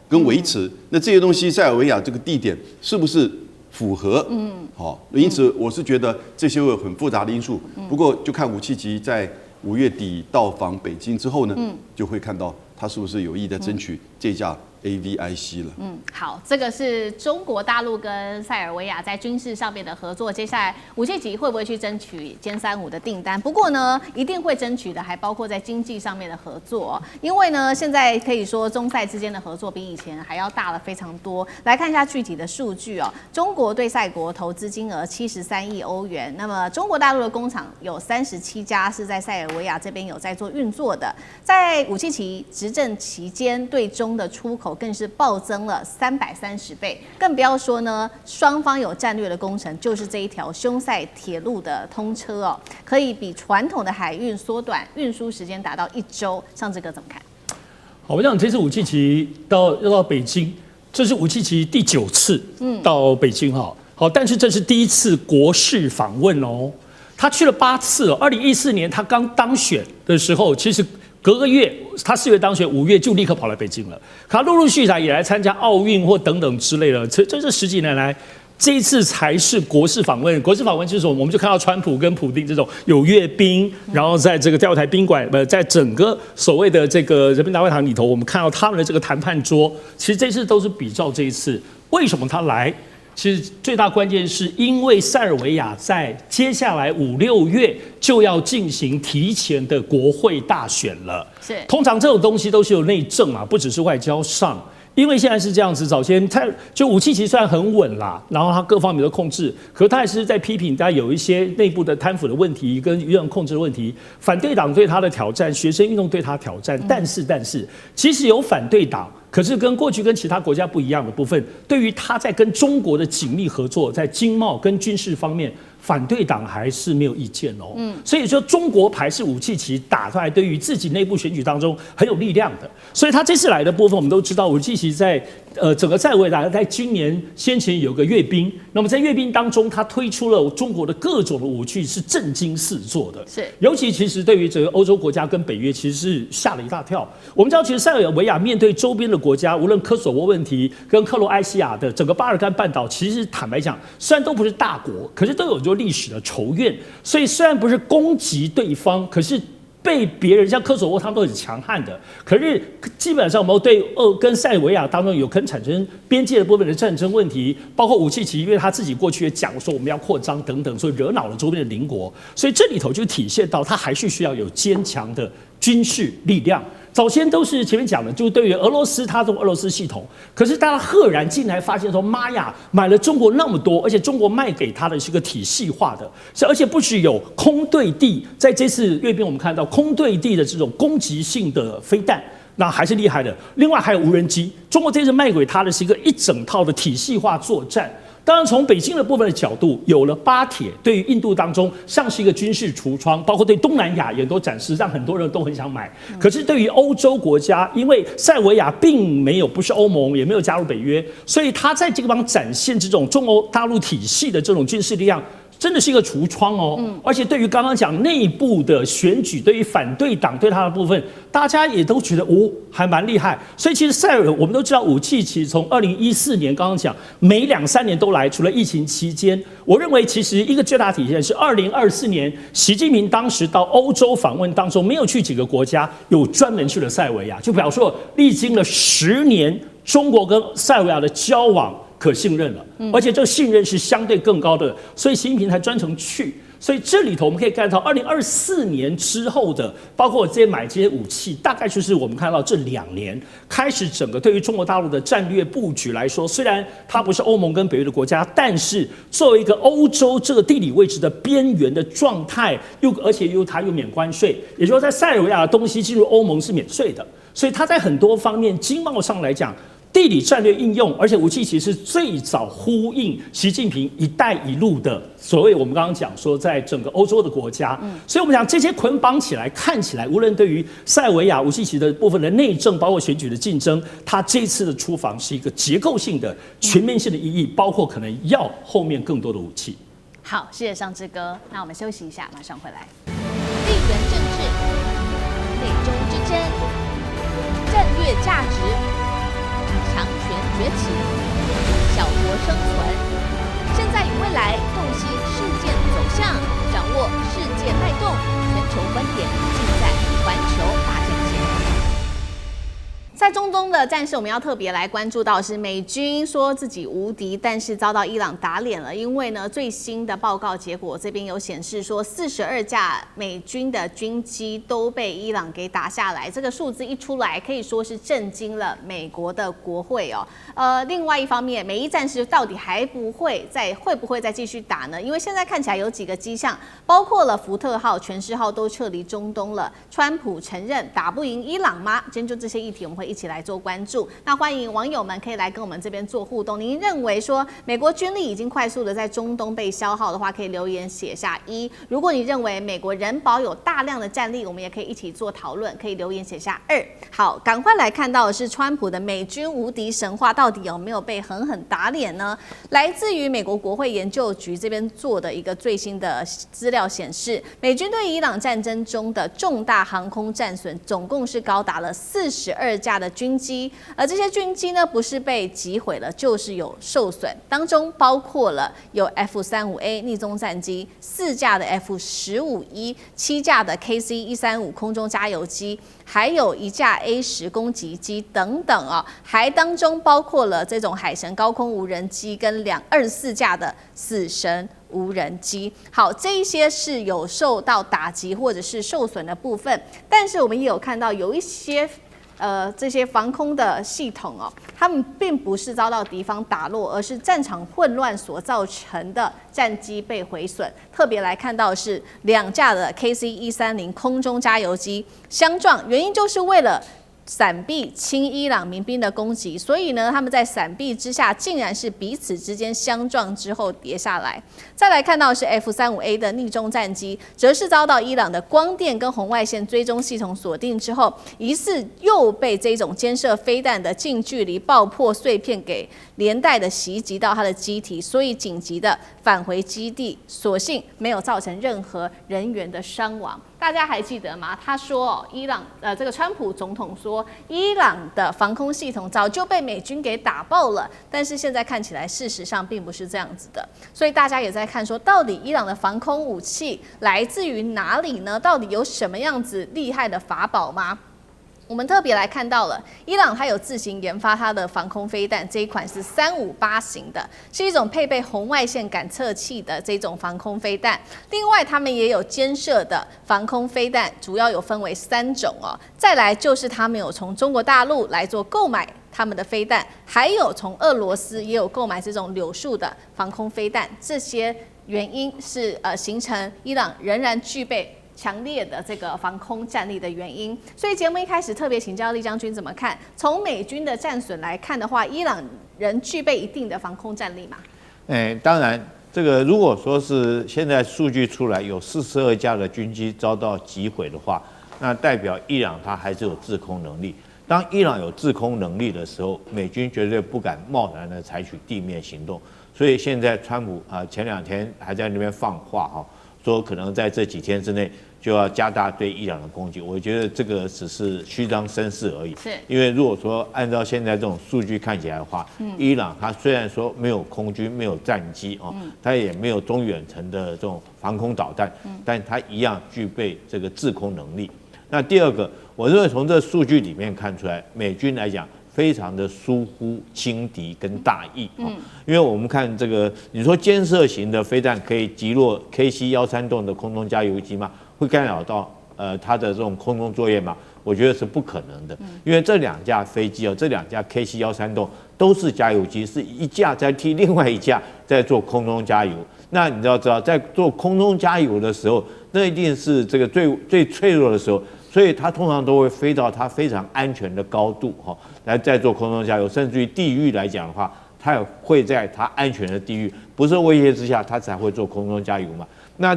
跟维持，那这些东西塞尔维亚这个地点是不是符合？因此我是觉得这些有很复杂的因素。不过就看武契奇在5月底到访北京之后呢，就会看到他是不是有意在争取这架 AVIC 了。好，这个是中国大陆跟塞尔维亚在军事上面的合作。接下来武契奇会不会去争取歼35的订单？不过呢，一定会争取的，还包括在经济上面的合作。因为呢，现在可以说中塞之间的合作比以前还要大了非常多。来看一下具体的数据哦。中国对塞国投资金额73亿欧元。那么中国大陆的工厂有37家是在塞尔维亚这边有在做运作的。在武契奇执政期间，对中的出口更是暴增了330倍，更不要说呢，双方有战略的工程，就是这一条匈塞铁路的通车哦，可以比传统的海运缩短运输时间达到1周。上志哥怎么看？好，我想这次武契奇要到北京，这是武契奇第9次到北京哈。好，但是这是第1次国事访问哦，他去了8次哦。2014年他刚当选的时候，其实隔个月，他4月当选，5月就立刻跑来北京了。可他陆陆续续也来参加奥运或等等之类的。这10几年来，这一次才是国事访问。国事访问就是我们就看到川普跟普丁这种有阅兵，然后在这个钓台宾馆，在整个所谓的这个人民大会堂里头，我们看到他们的这个谈判桌。其实这次都是比照这一次。为什么他来？其实最大关键是因为塞尔维亚在接下来5、6月就要进行提前的国会大选了。是，通常这种东西都是有内政啊，不只是外交上。因为现在是这样子，早先他就武契奇虽然很稳啦，然后他各方面都控制，可他还是在批评他有一些内部的贪腐的问题跟舆论控制的问题，反对党对他的挑战，学生运动对他挑战。但是，即使有反对党，可是跟过去跟其他国家不一样的部分，对于他在跟中国的紧密合作，在经贸跟军事方面，反对党还是没有意见哦。所以说中国牌是武契奇打出来，对于自己内部选举当中很有力量的。所以他这次来的部分，我们都知道武契奇在整个塞尔维亚在今年先前有个阅兵，那么在阅兵当中，他推出了中国的各种的武器，是震惊四座的。是，尤其其实对于整个欧洲国家跟北约，其实是吓了一大跳。我们知道，其实塞尔维亚面对周边的国家，无论科索沃问题跟克罗埃西亚的整个巴尔干半岛，其实坦白讲，虽然都不是大国，可是都有就历史的仇怨。所以虽然不是攻击对方，可是被别人像科索沃他们都很强悍的，可是基本上我们对跟塞尔维亚当中有可能产生边界的部分的战争问题，包括武契奇，因为他自己过去也讲说我们要扩张等等，所以惹恼了周边的邻国，所以这里头就体现到他还是需要有坚强的军事力量。早先都是前面讲的，就是对于俄罗斯，它这种俄罗斯系统，可是大家赫然进来发现说，妈呀，买了中国那么多，而且中国卖给他的是个体系化的，而且不只有空对地，在这次阅兵我们看到空对地的这种攻击性的飞弹，那还是厉害的。另外还有无人机，中国这次卖给他的是一整套的体系化作战。当然，从北京的部分的角度，有了巴铁，对于印度当中像是一个军事橱窗，包括对东南亚也都展示，让很多人都很想买。可是对于欧洲国家，因为塞尔维亚并没有不是欧盟，也没有加入北约，所以他在这个地方展现这种中欧大陆体系的这种军事力量。真的是一个橱窗哦，而且对于刚刚讲内部的选举，对于反对党对他的部分，大家也都觉得还蛮厉害。所以其实塞尔，我们都知道武契奇从2014年刚刚讲，每2、3年都来，除了疫情期间，我认为其实一个最大体现是2024年习近平当时到欧洲访问当中，没有去几个国家，有专门去了塞尔维亚，就表示说历经了10年，中国跟塞尔维亚的交往可信任了，而且这个信任是相对更高的，所以习近平才专程去。所以这里头我们可以看到，2024年之后的，包括这些买这些武器，大概就是我们看到这2年开始整个对于中国大陆的战略布局来说，虽然它不是欧盟跟北约的国家，但是作为一个欧洲这个地理位置的边缘的状态，而且它又免关税，也就是说在塞尔维亚的东西进入欧盟是免税的，所以它在很多方面经贸上来讲。地理战略应用，而且吴契奇是最早呼应习近平"一带一路"的所谓我们刚刚讲说，在整个欧洲的国家，所以我们讲这些捆绑起来，看起来无论对于塞尔维亚吴契奇的部分的内政，包括选举的竞争，他这次的出访是一个结构性的、全面性的意义，包括可能要后面更多的武器。好，谢谢尚志哥，那我们休息一下，马上回来。地缘政治、美中之争、战略价值。强权崛起，小国生存。现在与未来，洞悉事件走向，掌握世界脉动，全球观点尽在环球大战线。在中东的战事，我们要特别来关注到的是美军说自己无敌，但是遭到伊朗打脸了。因为呢，最新的报告结果这边有显示说，42架美军的军机都被伊朗给打下来。这个数字一出来，可以说是震惊了美国的国会哦。另外一方面，美伊战事到底会不会再继续打呢？因为现在看起来有几个迹象，包括了福特号、全势号都撤离中东了。川普承认打不赢伊朗吗？今天就这些议题，我们会一起来做关注。那欢迎网友们可以来跟我们这边做互动。您认为说美国军力已经快速的在中东被消耗的话，可以留言写下1。如果你认为美国仍保有大量的战力，我们也可以一起做讨论，可以留言写下2。好，赶快来看到的是川普的美军无敌神话到底有没有被狠狠打脸呢？来自于美国国会研究局这边做的一个最新的资料显示，美军对伊朗战争中的重大航空战损总共是高达了42架的军机，而这些军机呢，不是被击毁了，就是有受损，当中包括了有 F-35A 逆踪战机、4架的 F-15E、7架的 KC-135空中加油机，还有1架 A-10攻击机等等啊，还当中包括了这种海神高空无人机跟24架的死神无人机。好，这一些是有受到打击或者是受损的部分，但是我们也有看到有一些这些防空的系统哦，他们并不是遭到敌方打落，而是战场混乱所造成的战机被毁损。特别来看到的是2架的 KC-130空中加油机相撞，原因就是为了闪避亲伊朗民兵的攻击，所以呢，他们在闪避之下，竟然是彼此之间相撞之后跌下来。再来看到的是 F-35A 的逆中战机，则是遭到伊朗的光电跟红外线追踪系统锁定之后，疑似又被这种监射飞弹的近距离爆破碎片给连带的袭击到它的机体，所以紧急的返回基地，所幸没有造成任何人员的伤亡。大家还记得吗？他说，这个川普总统说，伊朗的防空系统早就被美军给打爆了，但是现在看起来，事实上并不是这样子的。所以大家也在看说，到底伊朗的防空武器来自于哪里呢？到底有什么样子厉害的法宝吗？我们特别来看到了，伊朗它有自行研发它的防空飞弹，这一款是358型的，是一种配备红外线感测器的这种防空飞弹。另外，他们也有监射的防空飞弹，主要有分为3种哦。再来就是他们有从中国大陆来做购买他们的飞弹，还有从俄罗斯也有购买这种柳树的防空飞弹。这些原因是形成伊朗仍然具备强烈的这个防空战力的原因。所以节目一开始特别请教厉将军怎么看？从美军的战损来看的话，伊朗仍具备一定的防空战力吗？当然，这个如果说是现在数据出来有42架的军机遭到击毁的话，那代表伊朗它还是有制空能力。当伊朗有制空能力的时候，美军绝对不敢贸然的采取地面行动。所以现在川普前2天还在那边放话说可能在这几天之内就要加大对伊朗的攻击。我觉得这个只是虚张声势而已。是，因为如果说按照现在这种数据看起来的话，伊朗它虽然说没有空军、没有战机它也没有中远程的这种防空导弹，但它一样具备这个制空能力。那第二个，我认为从这数据里面看出来，美军来讲非常的疏忽轻敌跟大意因为我们看这个，你说监射型的飞弹可以击落 KC-132的空中加油机吗？会干扰到它的这种空中作业吗？我觉得是不可能的，因为这2架飞机这2架 KC-132都是加油机，是一架在替另外一架在做空中加油。那你要知道，在做空中加油的时候，那一定是这个最脆弱的时候，所以它通常都会飞到它非常安全的高度来再做空中加油，甚至于地域来讲的话，它也会在它安全的地域不受威胁之下，它才会做空中加油嘛。那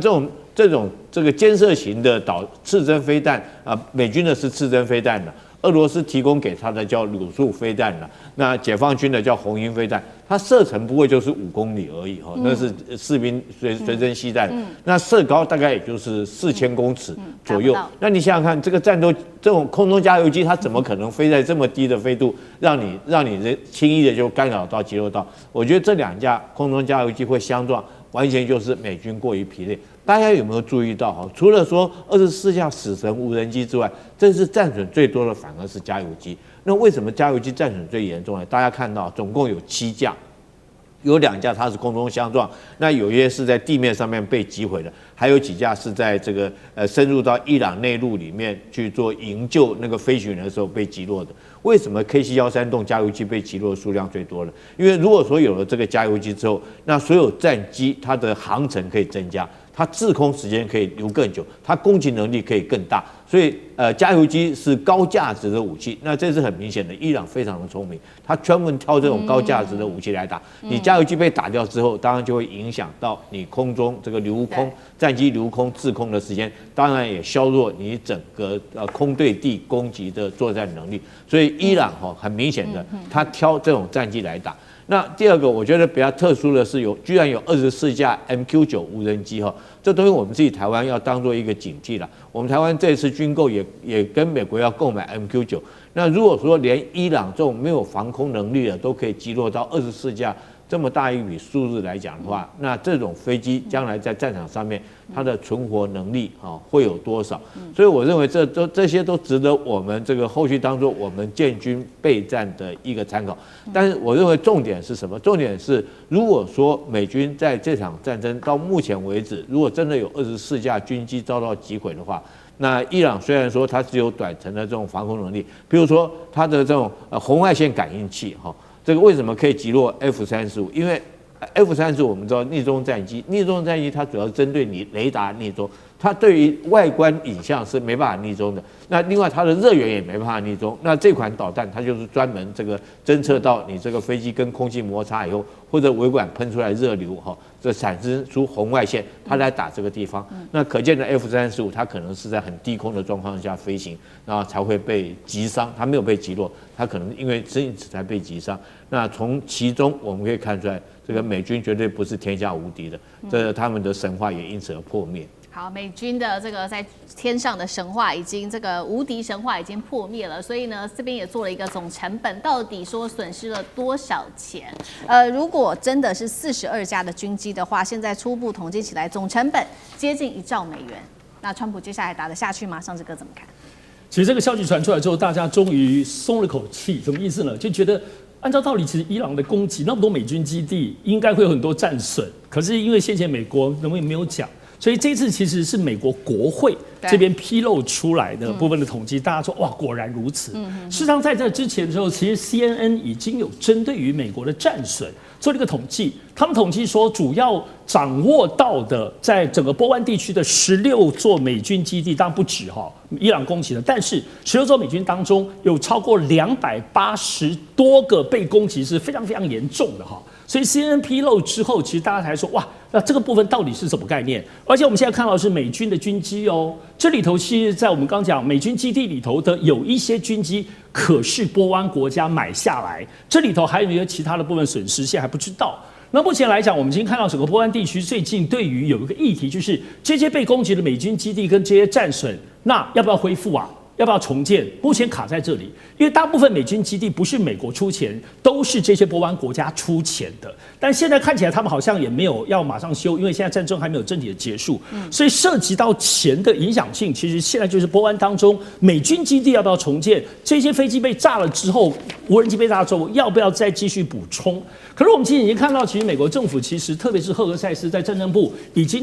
这个监射型的刺针飞弹美军的是刺针飞弹的，俄罗斯提供给他的叫柳树飞弹的，那解放军的叫红鹰飞弹，它射程不过就是5公里而已那是士兵随身携带的，那射高大概也就是4000公尺左右。那你想想看，这种空中加油机，它怎么可能飞在这么低的飞度，让你轻易的就干扰到击落到？我觉得这2架空中加油机会相撞，完全就是美军过于疲累。大家有没有注意到除了说24架死神无人机之外，这次战损最多的反而是加油机。那为什么加油机战损最严重呢？大家看到总共有7架，有2架它是空中相撞，那有些是在地面上面被击毁的，还有几架是在这个深入到伊朗内陆里面去做营救那个飞行员的时候被击落的。为什么 KC-132加油机被击落的数量最多呢？因为如果说有了这个加油机之后，那所有战机它的航程可以增加，它滞空时间可以留更久，它攻击能力可以更大，所以加油机是高价值的武器。那这是很明显的，伊朗非常的聪明，他专门挑这种高价值的武器来打。你加油机被打掉之后，当然就会影响到你空中这个留空战机留空滞空的时间，当然也削弱你整个空对地攻击的作战能力。所以伊朗很明显的，他挑这种战机来打。那第二个，我觉得比较特殊的是居然有24架 MQ-9无人机这东西我们自己台湾要当做一个警惕了。我们台湾这次军购也跟美国要购买 MQ-9，那如果说连伊朗这种没有防空能力的都可以击落到24架这么大一笔数字来讲的话，那这种飞机将来在战场上面它的存活能力会有多少？所以我认为这些都值得我们这个后续当做我们建军备战的一个参考。但是我认为重点是什么？重点是如果说美军在这场战争到目前为止，如果真的有24架军机遭到击毁的话，那伊朗虽然说它只有短程的这种防空能力，比如说它的这种红外线感应器这个为什么可以击落 F-35？因为 F-35我们知道逆中战机它主要针对你雷达逆中，它对于外观影像是没办法逆中的。那另外它的热源也没办法逆中。那这款导弹它就是专门这个侦测到你这个飞机跟空气摩擦以后，或者尾管喷出来热流这产生出红外线，它来打这个地方。那可见的 F-35它可能是在很低空的状况下飞行，然后才会被击伤。它没有被击落，它可能因为因此才被击伤。那从其中我们可以看出来，这个美军绝对不是天下无敌的，他们的神话也因此而破灭。好，美军的这个在天上的神话这个无敌神话已经破灭了，所以呢，这边也做了一个总成本，到底说损失了多少钱？如果真的是42架的军机的话，现在初步统计起来，总成本接近1兆美元。那川普接下来打得下去吗？上志哥怎么看？其实这个消息传出来之后，大家终于松了口气，什么意思呢？就觉得按照道理，其实伊朗的攻击那么多美军基地，应该会有很多战损。可是因为先前美国人没有讲，所以这次其实是美国国会这边披露出来的部分的统计，大家说哇，果然如此。事实上，在这之前的时候，其实 CNN 已经有针对于美国的战损做了一个统计。他们统计说，主要掌握到的在整个波湾地区的16座美军基地，当然不止伊朗攻击的，但是16座美军当中有超过280多个被攻击是非常非常严重的所以 CNN 披露之后，其实大家才说哇，那这个部分到底是什么概念？而且我们现在看到的是美军的军机这里头其实在我们刚讲美军基地里头的有一些军机，可是波湾国家买下来，这里头还有一些其他的部分损失，现在还不知道。那目前来讲，我们已经看到整个波湾地区最近对于有一个议题，就是这些被攻击的美军基地跟这些战损，那要不要恢复啊？要不要重建？目前卡在这里，因为大部分美军基地不是美国出钱，都是这些波湾国家出钱的。但现在看起来，他们好像也没有要马上修，因为现在战争还没有真体的结束。所以涉及到钱的影响性，其实现在就是波湾当中美军基地要不要重建？这些飞机被炸了之后，无人机被炸了之后，要不要再继续补充？可是我们其实已经看到，其实美国政府其实特别是赫格塞斯在战争部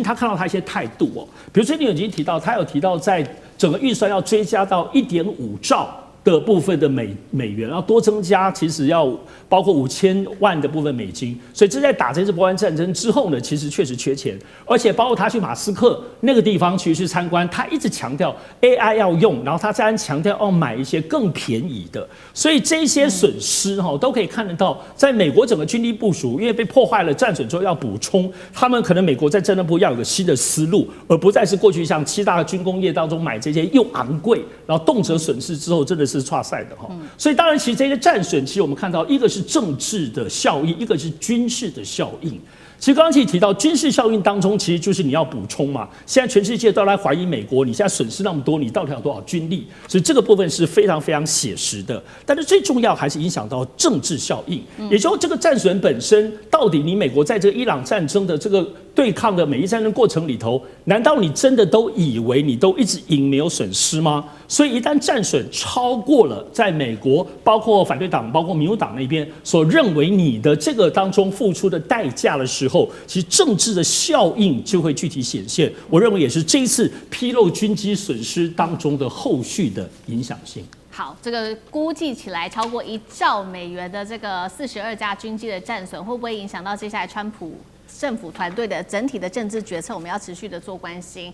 他看到他一些态度哦，比如最近已经提到，他有提到在整个预算要追加到1.5兆的部分的美元，然后多增加，其实要包括5000万的部分美金，所以这在打这次波湾战争之后呢，其实确实缺钱，而且包括他去马斯克那个地方去参观，他一直强调 AI 要用，然后他再强调要买一些更便宜的，所以这些损失都可以看得到，在美国整个军力部署，因为被破坏了战损之后要补充，他们可能美国在战争部要有个新的思路，而不再是过去像7大军工业当中买这些又昂贵，然后动辄损失之后真的是差赛的哈，所以当然其实这些战损，其实我们看到一个是政治的效应，一个是军事的效应。其实刚刚其实提到军事效应当中，其实就是你要补充嘛。现在全世界都来怀疑美国，你现在损失那么多，你到底有多少军力？所以这个部分是非常非常写实的。但是最重要还是影响到政治效应，也就是这个战损本身，到底你美国在这个伊朗战争的这个对抗的美伊战争过程里头，难道你真的都以为你都一直赢没有损失吗？所以一旦战损超过了在美国包括反对党、包括民主党那边所认为你的这个当中付出的代价的时候，其实政治的效应就会具体显现。我认为也是这一次披露军机损失当中的后续的影响性。好，这个估计起来超过1兆美元的这个42架军机的战损，会不会影响到接下来川普政府团队的整体的政治决策？我们要持续的做关心。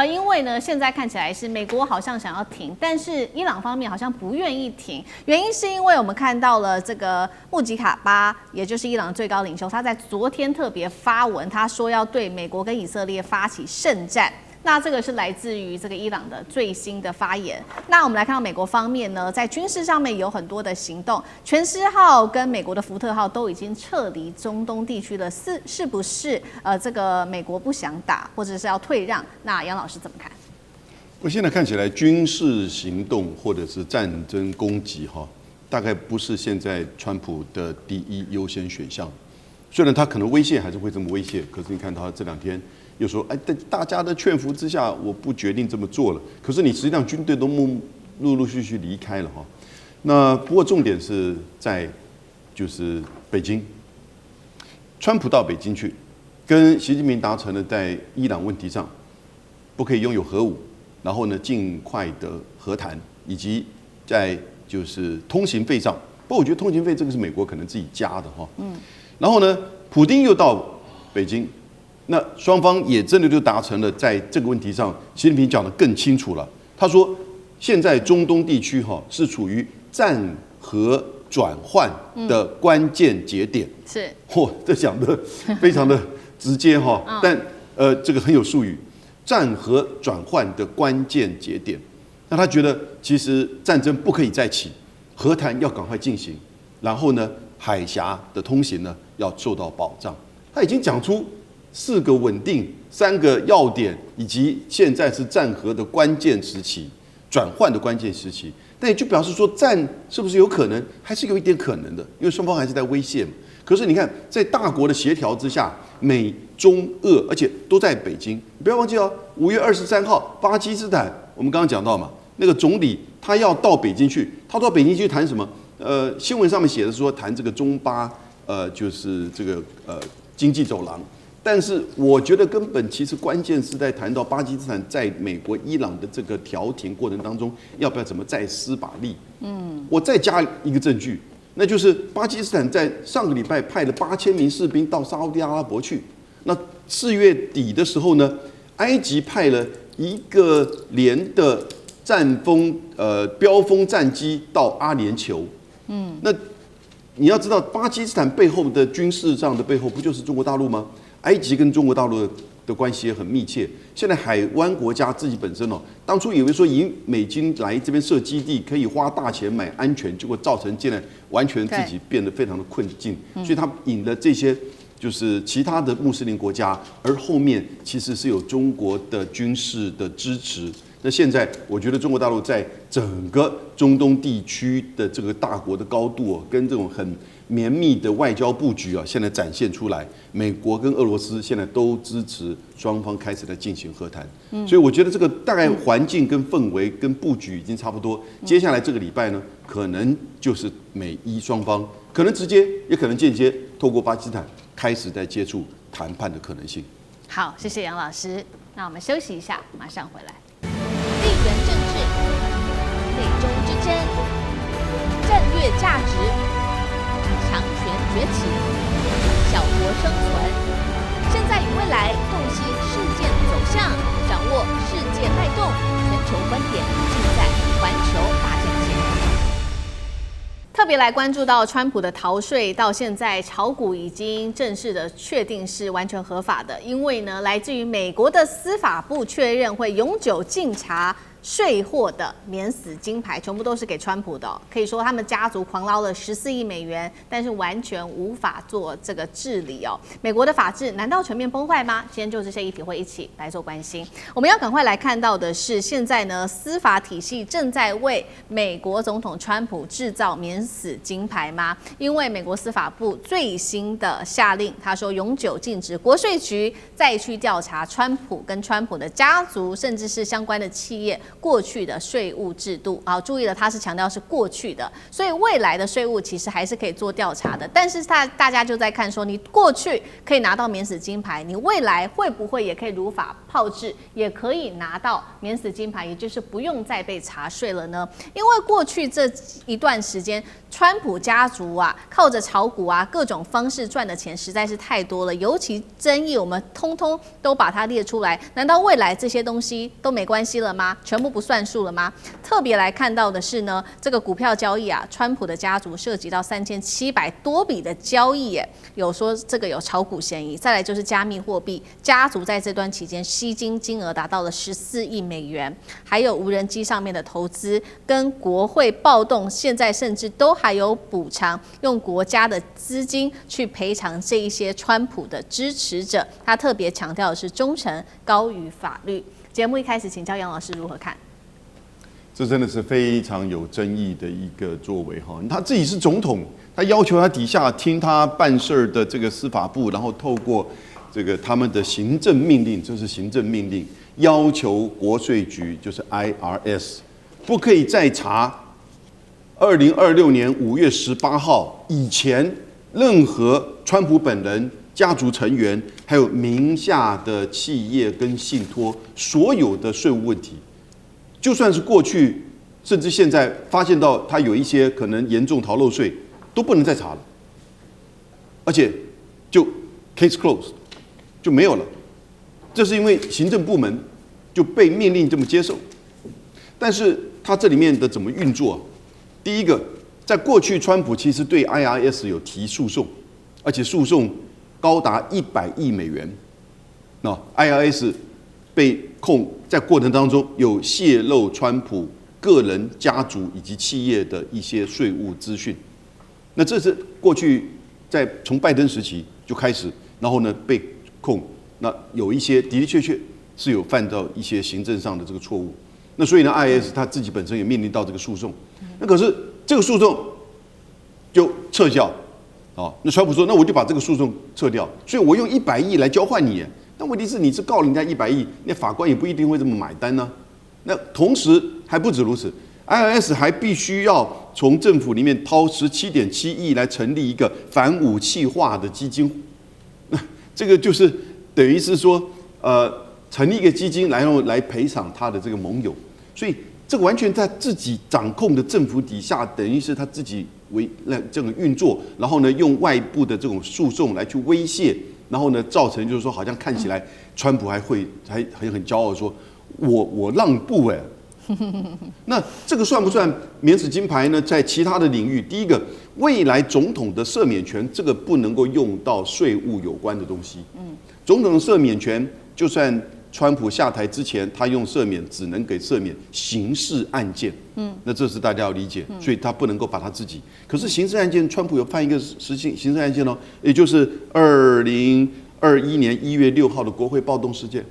因为呢，现在看起来是美国好像想要停，但是伊朗方面好像不愿意停。原因是因为我们看到了这个穆吉卡巴，也就是伊朗的最高领袖，他在昨天特别发文，他说要对美国跟以色列发起圣战。那这个是来自于这个伊朗的最新的发言。那我们来看到美国方面呢，在军事上面有很多的行动，全狮号跟美国的福特号都已经撤离中东地区了，是不是这个美国不想打，或者是要退让？那杨老师怎么看？我现在看起来军事行动或者是战争攻击大概不是现在川普的第一优先选项。虽然他可能威胁还是会这么威胁，可是你看他这2天又说，在大家的劝服之下，我不决定这么做了。可是你实际上军队都陆陆续续离开了那不过重点是在就是北京，川普到北京去，跟习近平达成了在伊朗问题上不可以拥有核武，然后呢尽快的和谈，以及在就是通行费上。不过我觉得通行费这个是美国可能自己加的然后呢，普丁又到北京。那双方也真的就达成了，在这个问题上，习近平讲得更清楚了。他说，现在中东地区是处于战核转换的关键节点。是，这讲得非常的直接但这个很有术语，战核转换的关键节点。那他觉得其实战争不可以再起，和谈要赶快进行，然后呢，海峡的通行呢要受到保障。他已经讲出4个稳定、3个要点，以及现在是战核的关键时期、转换的关键时期。但也就表示说，战是不是有可能，还是有一点可能的，因为双方还是在威胁嘛。可是你看，在大国的协调之下，美、中、俄，而且都在北京。你不要忘记5月23号，巴基斯坦，我们刚刚讲到嘛，那个总理他要到北京去，他到北京去谈什么？新闻上面写的说谈这个中巴，就是这个经济走廊。但是我觉得根本其实关键是在谈到巴基斯坦在美国、伊朗的这个调停过程当中，要不要怎么再施把力？我再加一个证据，那就是巴基斯坦在上个礼拜派了8000名士兵到沙烏地阿拉伯去。那4月底的时候呢，埃及派了1个连的标风战机到阿联酋。那你要知道，巴基斯坦背后的军事上的背后不就是中国大陆吗？埃及跟中国大陆的关系也很密切。现在海湾国家自己本身当初以为说以美军来这边设基地可以花大钱买安全，结果造成现在完全自己变得非常的困境。所以他引了这些就是其他的穆斯林国家，而后面其实是有中国的军事的支持，那现在我觉得中国大陆在整个中东地区的这个大国的高度跟这种很绵密的外交布局现在展现出来。美国跟俄罗斯现在都支持双方开始来进行和谈，所以我觉得这个大概环境跟氛围跟布局已经差不多。接下来这个礼拜呢，可能就是美伊双方可能直接也可能间接透过巴基斯坦开始在接触谈判的可能性。好，谢谢杨老师。那我们休息一下，马上回来。地缘政治、美中之争、战略价值、强权崛起、小国生存，现在与未来洞悉事件走向，掌握世界脉动，全球观点尽在环球大战线。特别来关注到川普的逃税，到现在炒股已经正式的确定是完全合法的，因为呢，来自于美国的司法部确认会永久禁查税获的免死金牌，全部都是给川普的可以说他们家族狂捞了14亿美元，但是完全无法做这个治理美国的法治难道全面崩坏吗？今天就这些议题会一起来做关心。我们要赶快来看到的是，现在呢，司法体系正在为美国总统川普制造免死金牌吗？因为美国司法部最新的下令，他说永久禁止国税局再去调查川普跟川普的家族，甚至是相关的企业过去的税务制度。好，注意了，他是强调是过去的，所以未来的税务其实还是可以做调查的。但是大家就在看说，你过去可以拿到免死金牌，你未来会不会也可以如法炮制，也可以拿到免死金牌，也就是不用再被查税了呢？因为过去这一段时间，川普家族靠着炒股各种方式赚的钱实在是太多了，尤其争议我们通通都把它列出来。难道未来这些东西都没关系了吗？全部不算数了吗？特别来看到的是呢，这个股票交易川普的家族涉及到3700多笔的交易有说这个有炒股嫌疑。再来就是加密货币，家族在这段期间吸金金额达到了14亿美元，还有无人机上面的投资跟国会暴动，现在甚至都还有补偿，用国家的资金去赔偿这一些川普的支持者。他特别强调的是忠诚高于法律。节目一开始，请教杨老师如何看？这真的是非常有争议的一个作为他自己是总统，他要求他底下听他办事的这个司法部，然后透过这个他们的行政命令，这是行政命令，要求国税局就是 IRS 不可以再查2026年5月18号以前任何川普本人、家族成员还有名下的企业跟信托所有的税务问题。就算是过去，甚至现在发现到他有一些可能严重逃漏税，都不能再查了，而且就 case closed 就没有了。这是因为行政部门就被命令这么接受。但是他这里面的怎么运作？第一个，在过去川普其实对 IRS 有提诉讼，而且诉讼高达100亿美元。那 IRS 被控在过程当中有泄露川普个人、家族以及企业的一些税务资讯。那这是过去在从拜登时期就开始，然后呢被控，那有一些的的确确是有犯到一些行政上的这个错误。那所以呢 ，IRS 他自己本身也面临到这个诉讼。那可是这个诉讼就撤销，那川普说，那我就把这个诉讼撤掉，所以我用100亿来交换你。但问题是，你是告人家100亿，那法官也不一定会这么买单呢。那同时还不止如此 ，IRS 还必须要从政府里面掏17.7亿来成立一个反武器化的基金。那这个就是等于是说，成立一个基金，然后来赔偿他的这个盟友。所以这个完全在自己掌控的政府底下，等于是他自己为这个运作，然后呢用外部的这种诉讼来去威胁。然后呢，造成就是说，好像看起来川普还很骄傲说，我让步那这个算不算免死金牌呢？在其他的领域，第一个，未来总统的赦免权，这个不能够用到税务有关的东西。总统的赦免权，就算川普下台之前，他用赦免只能给赦免刑事案件。那这是大家要理解，所以他不能够把他自己。可是刑事案件，川普有判一个刑事案件也就是2021年1月6号的国会暴动事件。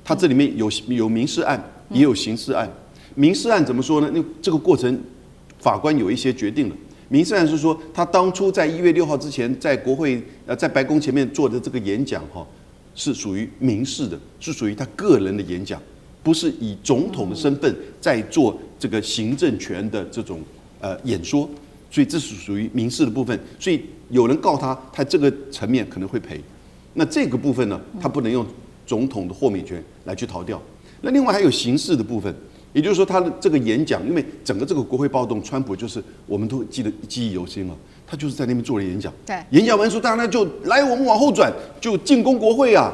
它这里面有民事案，也有刑事案。民事案怎么说呢？那这个过程法官有一些决定了。民事案是说，他当初在1月6号之前，在国会在白宫前面做的这个演讲是属于民事的，是属于他个人的演讲，不是以总统的身份在做这个行政权的这种演说，所以这是属于民事的部分。所以有人告他，他这个层面可能会赔。那这个部分呢，他不能用总统的豁免权来去逃掉。那另外还有刑事的部分。也就是说，他的这个演讲，因为整个这个国会暴动，川普就是我们都记忆犹新了。他就是在那边做了演讲，对，演讲完说，当然就来我们往后转，就进攻国会啊，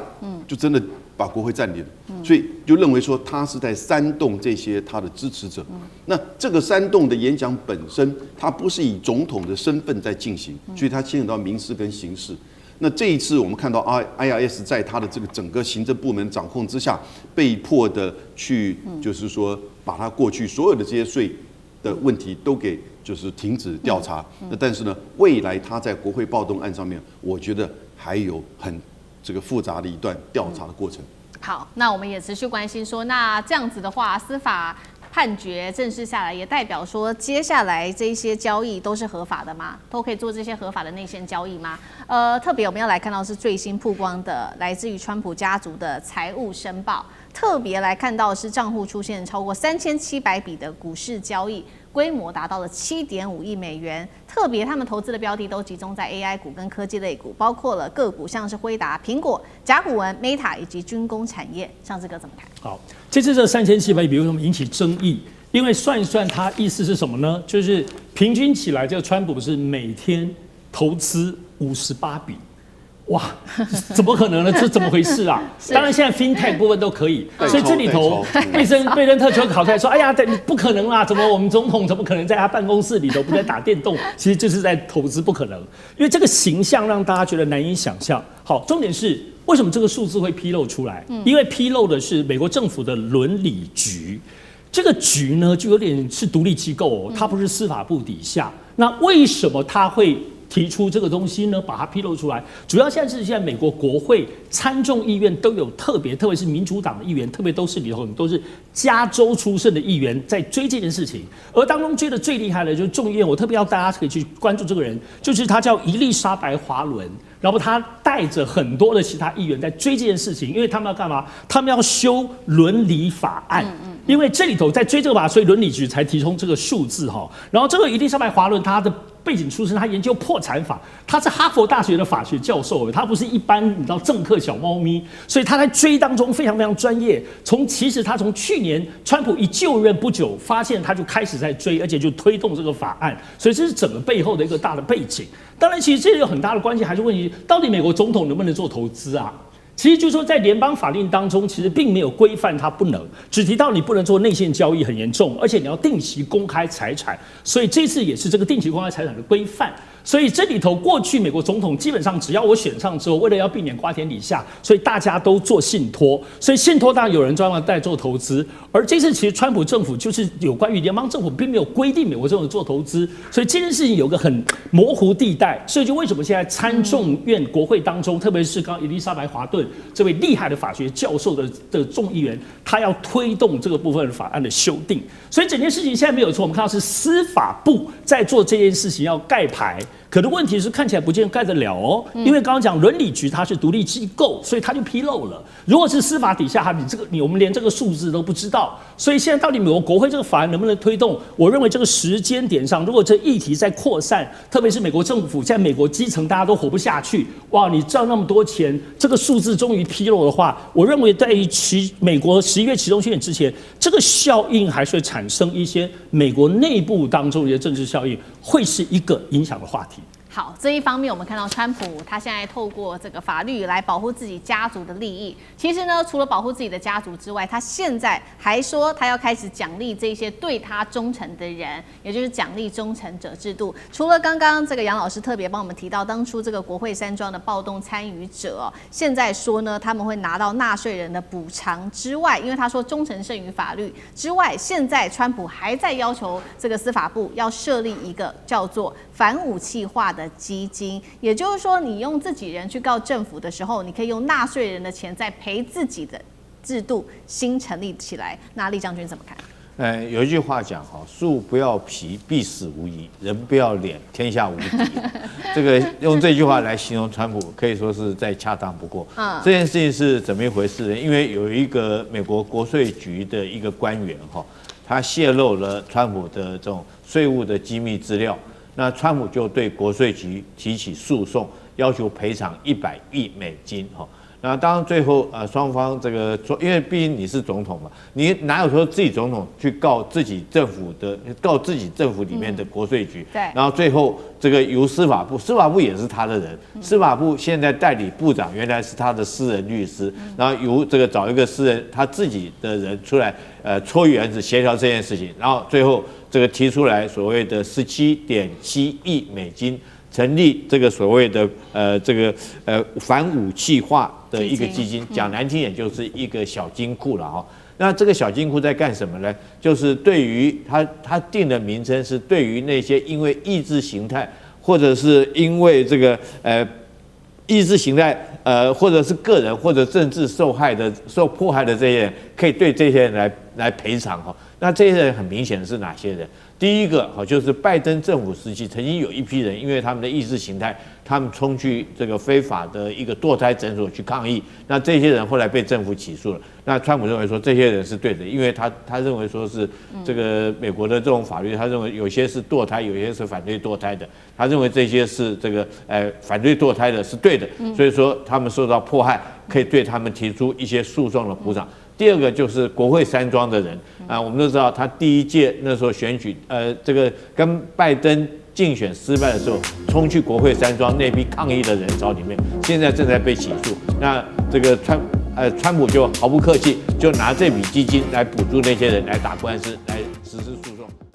就真的把国会占领了。所以就认为说他是在煽动这些他的支持者。那这个煽动的演讲本身，他不是以总统的身份在进行，所以他牵扯到民事跟刑事。那这一次我们看到 IRS 在他的这个整个行政部门掌控之下，被迫的去就是说把他过去所有的这些税的问题都给就是停止调查。那但是呢，未来他在国会暴动案上面，我觉得还有很这个复杂的一段调查的过程。好，那我们也持续关心说，那这样子的话，司法判决正式下来，也代表说接下来这些交易都是合法的吗？都可以做这些合法的内线交易吗？特别我们要来看到是最新曝光的来自于川普家族的财务申报，特别来看到是账户出现超过3700笔的股市交易，规模达到了7.5亿美元。特别他们投资的标的都集中在 AI 股跟科技类股，包括了个股像是辉达、苹果、甲骨文、Meta 以及军工产业。上次哥怎么看？好，这次这3700笔为什么引起争议？因为算一算，它意思是什么呢？就是平均起来，这个川普是每天投资58笔。哇，怎么可能呢？这怎么回事啊？当然，现在 FinTech 部分都可以，所以这里头贝登特就跑出来说：“哎呀，不可能啦！怎么我们总统怎么可能在他办公室里头不在打电动？其实就是在投资，不可能。因为这个形象让大家觉得难以想象。好，重点是为什么这个数字会披露出来？因为披露的是美国政府的伦理局。这个局呢，就有点是独立机构它不是司法部底下。那为什么它会提出这个东西呢？把它披露出来，主要现在美国国会参众议院都有特别是民主党的议员，特别都是里头都是加州出身的议员在追这件事情。而当中追的最厉害的就是众议院，我特别要大家可以去关注这个人，就是他叫伊丽莎白·华伦。然后他带着很多的其他议员在追这件事情，因为他们要干嘛？他们要修伦理法案。因为这里头在追这个法，所以伦理局才提供这个数字哈。然后这个伊丽莎白·华伦，她的背景出身，她研究破产法，她是哈佛大学的法学教授，她不是一般你知道政客小猫咪，所以她在追当中非常非常专业。其实她从去年川普一就任不久，发现他就开始在追，而且就推动这个法案，所以这是整个背后的一个大的背景。当然，其实这里有很大的关系，还是问题到底美国总统能不能做投资啊？其实就是说，在联邦法令当中，其实并没有规范它不能，只提到你不能做内线交易很严重，而且你要定期公开财产，所以这次也是这个定期公开财产的规范。所以这里头过去美国总统基本上只要我选上之后，为了要避免瓜田李下，所以大家都做信托，所以信托当然有人专门在做投资。而这次其实川普政府就是有关于联邦政府并没有规定美国政府做投资，所以这件事情有个很模糊地带。所以就为什么现在参众院国会当中，特别是刚伊丽莎白·华顿这位厉害的法学教授的众议员，他要推动这个部分法案的修订。所以整件事情现在没有错，我们看到是司法部在做这件事情要盖牌。可是问题是看起来不见盖得了哦，因为刚刚讲伦理局它是独立机构，所以它就披露了。如果是司法底下，我们连这个数字都不知道，所以现在到底美国国会这个法案能不能推动？我认为这个时间点上，如果这议题在扩散，特别是美国政府在美国基层大家都活不下去，哇，你赚那么多钱，这个数字终于披露的话，我认为在于美国11月期中选举之前，这个效应还是会产生一些美国内部当中的一些政治效应，会是一个影响的话题。好，这一方面我们看到川普他现在透过这个法律来保护自己家族的利益。其实呢，除了保护自己的家族之外，他现在还说他要开始奖励这些对他忠诚的人，也就是奖励忠诚者制度。除了刚刚这个杨老师特别帮我们提到，当初这个国会山庄的暴动参与者，现在说呢他们会拿到纳税人的补偿之外，因为他说忠诚胜于法律之外，现在川普还在要求这个司法部要设立一个叫做反武器化的基金，也就是说，你用自己人去告政府的时候，你可以用纳税人的钱再赔自己的制度新成立起来，那厉将军怎么看？有一句话讲哈，树不要皮，必死无疑；人不要脸，天下无敌。这个用这句话来形容川普，可以说是再恰当不过。这件事情是怎么一回事呢？因为有一个美国国税局的一个官员哈，他泄露了川普的这种税务的机密资料，那川普就对国税局提起诉讼，要求赔偿100亿美金哈。那当然最后双方这个说，因为毕竟你是总统嘛，你哪有说自己总统去告自己政府里面的国税局？对。然后最后这个由司法部也是他的人，司法部现在代理部长原来是他的私人律师，然后由这个找一个私人他自己的人出来搓圆子协调这件事情，然后最后这个提出来所谓的17.7亿美金。成立这个所谓的反武器化的一个基金，讲难听点就是一个小金库了哈。那这个小金库在干什么呢？就是对于他定的名称是对于那些因为意识形态或者是因为这个意识形态或者是个人或者政治受迫害的这些人，可以对这些人来赔偿哈。那这些人很明显的是哪些人？第一个就是拜登政府时期曾经有一批人，因为他们的意识形态，他们冲去这个非法的一个堕胎诊所去抗议。那这些人后来被政府起诉了。那川普认为说这些人是对的，因为他认为说是这个美国的这种法律，他认为有些是堕胎，有些是反对堕胎的。他认为这些是这个反对堕胎的是对的，所以说他们受到迫害，可以对他们提出一些诉讼的补偿。第二个就是国会山庄的人我们都知道他第一届那时候选举，这个跟拜登竞选失败的时候，冲去国会山庄那批抗议的人潮里面，现在正在被起诉。那这个川普就毫不客气，就拿这笔基金来补助那些人来打官司，来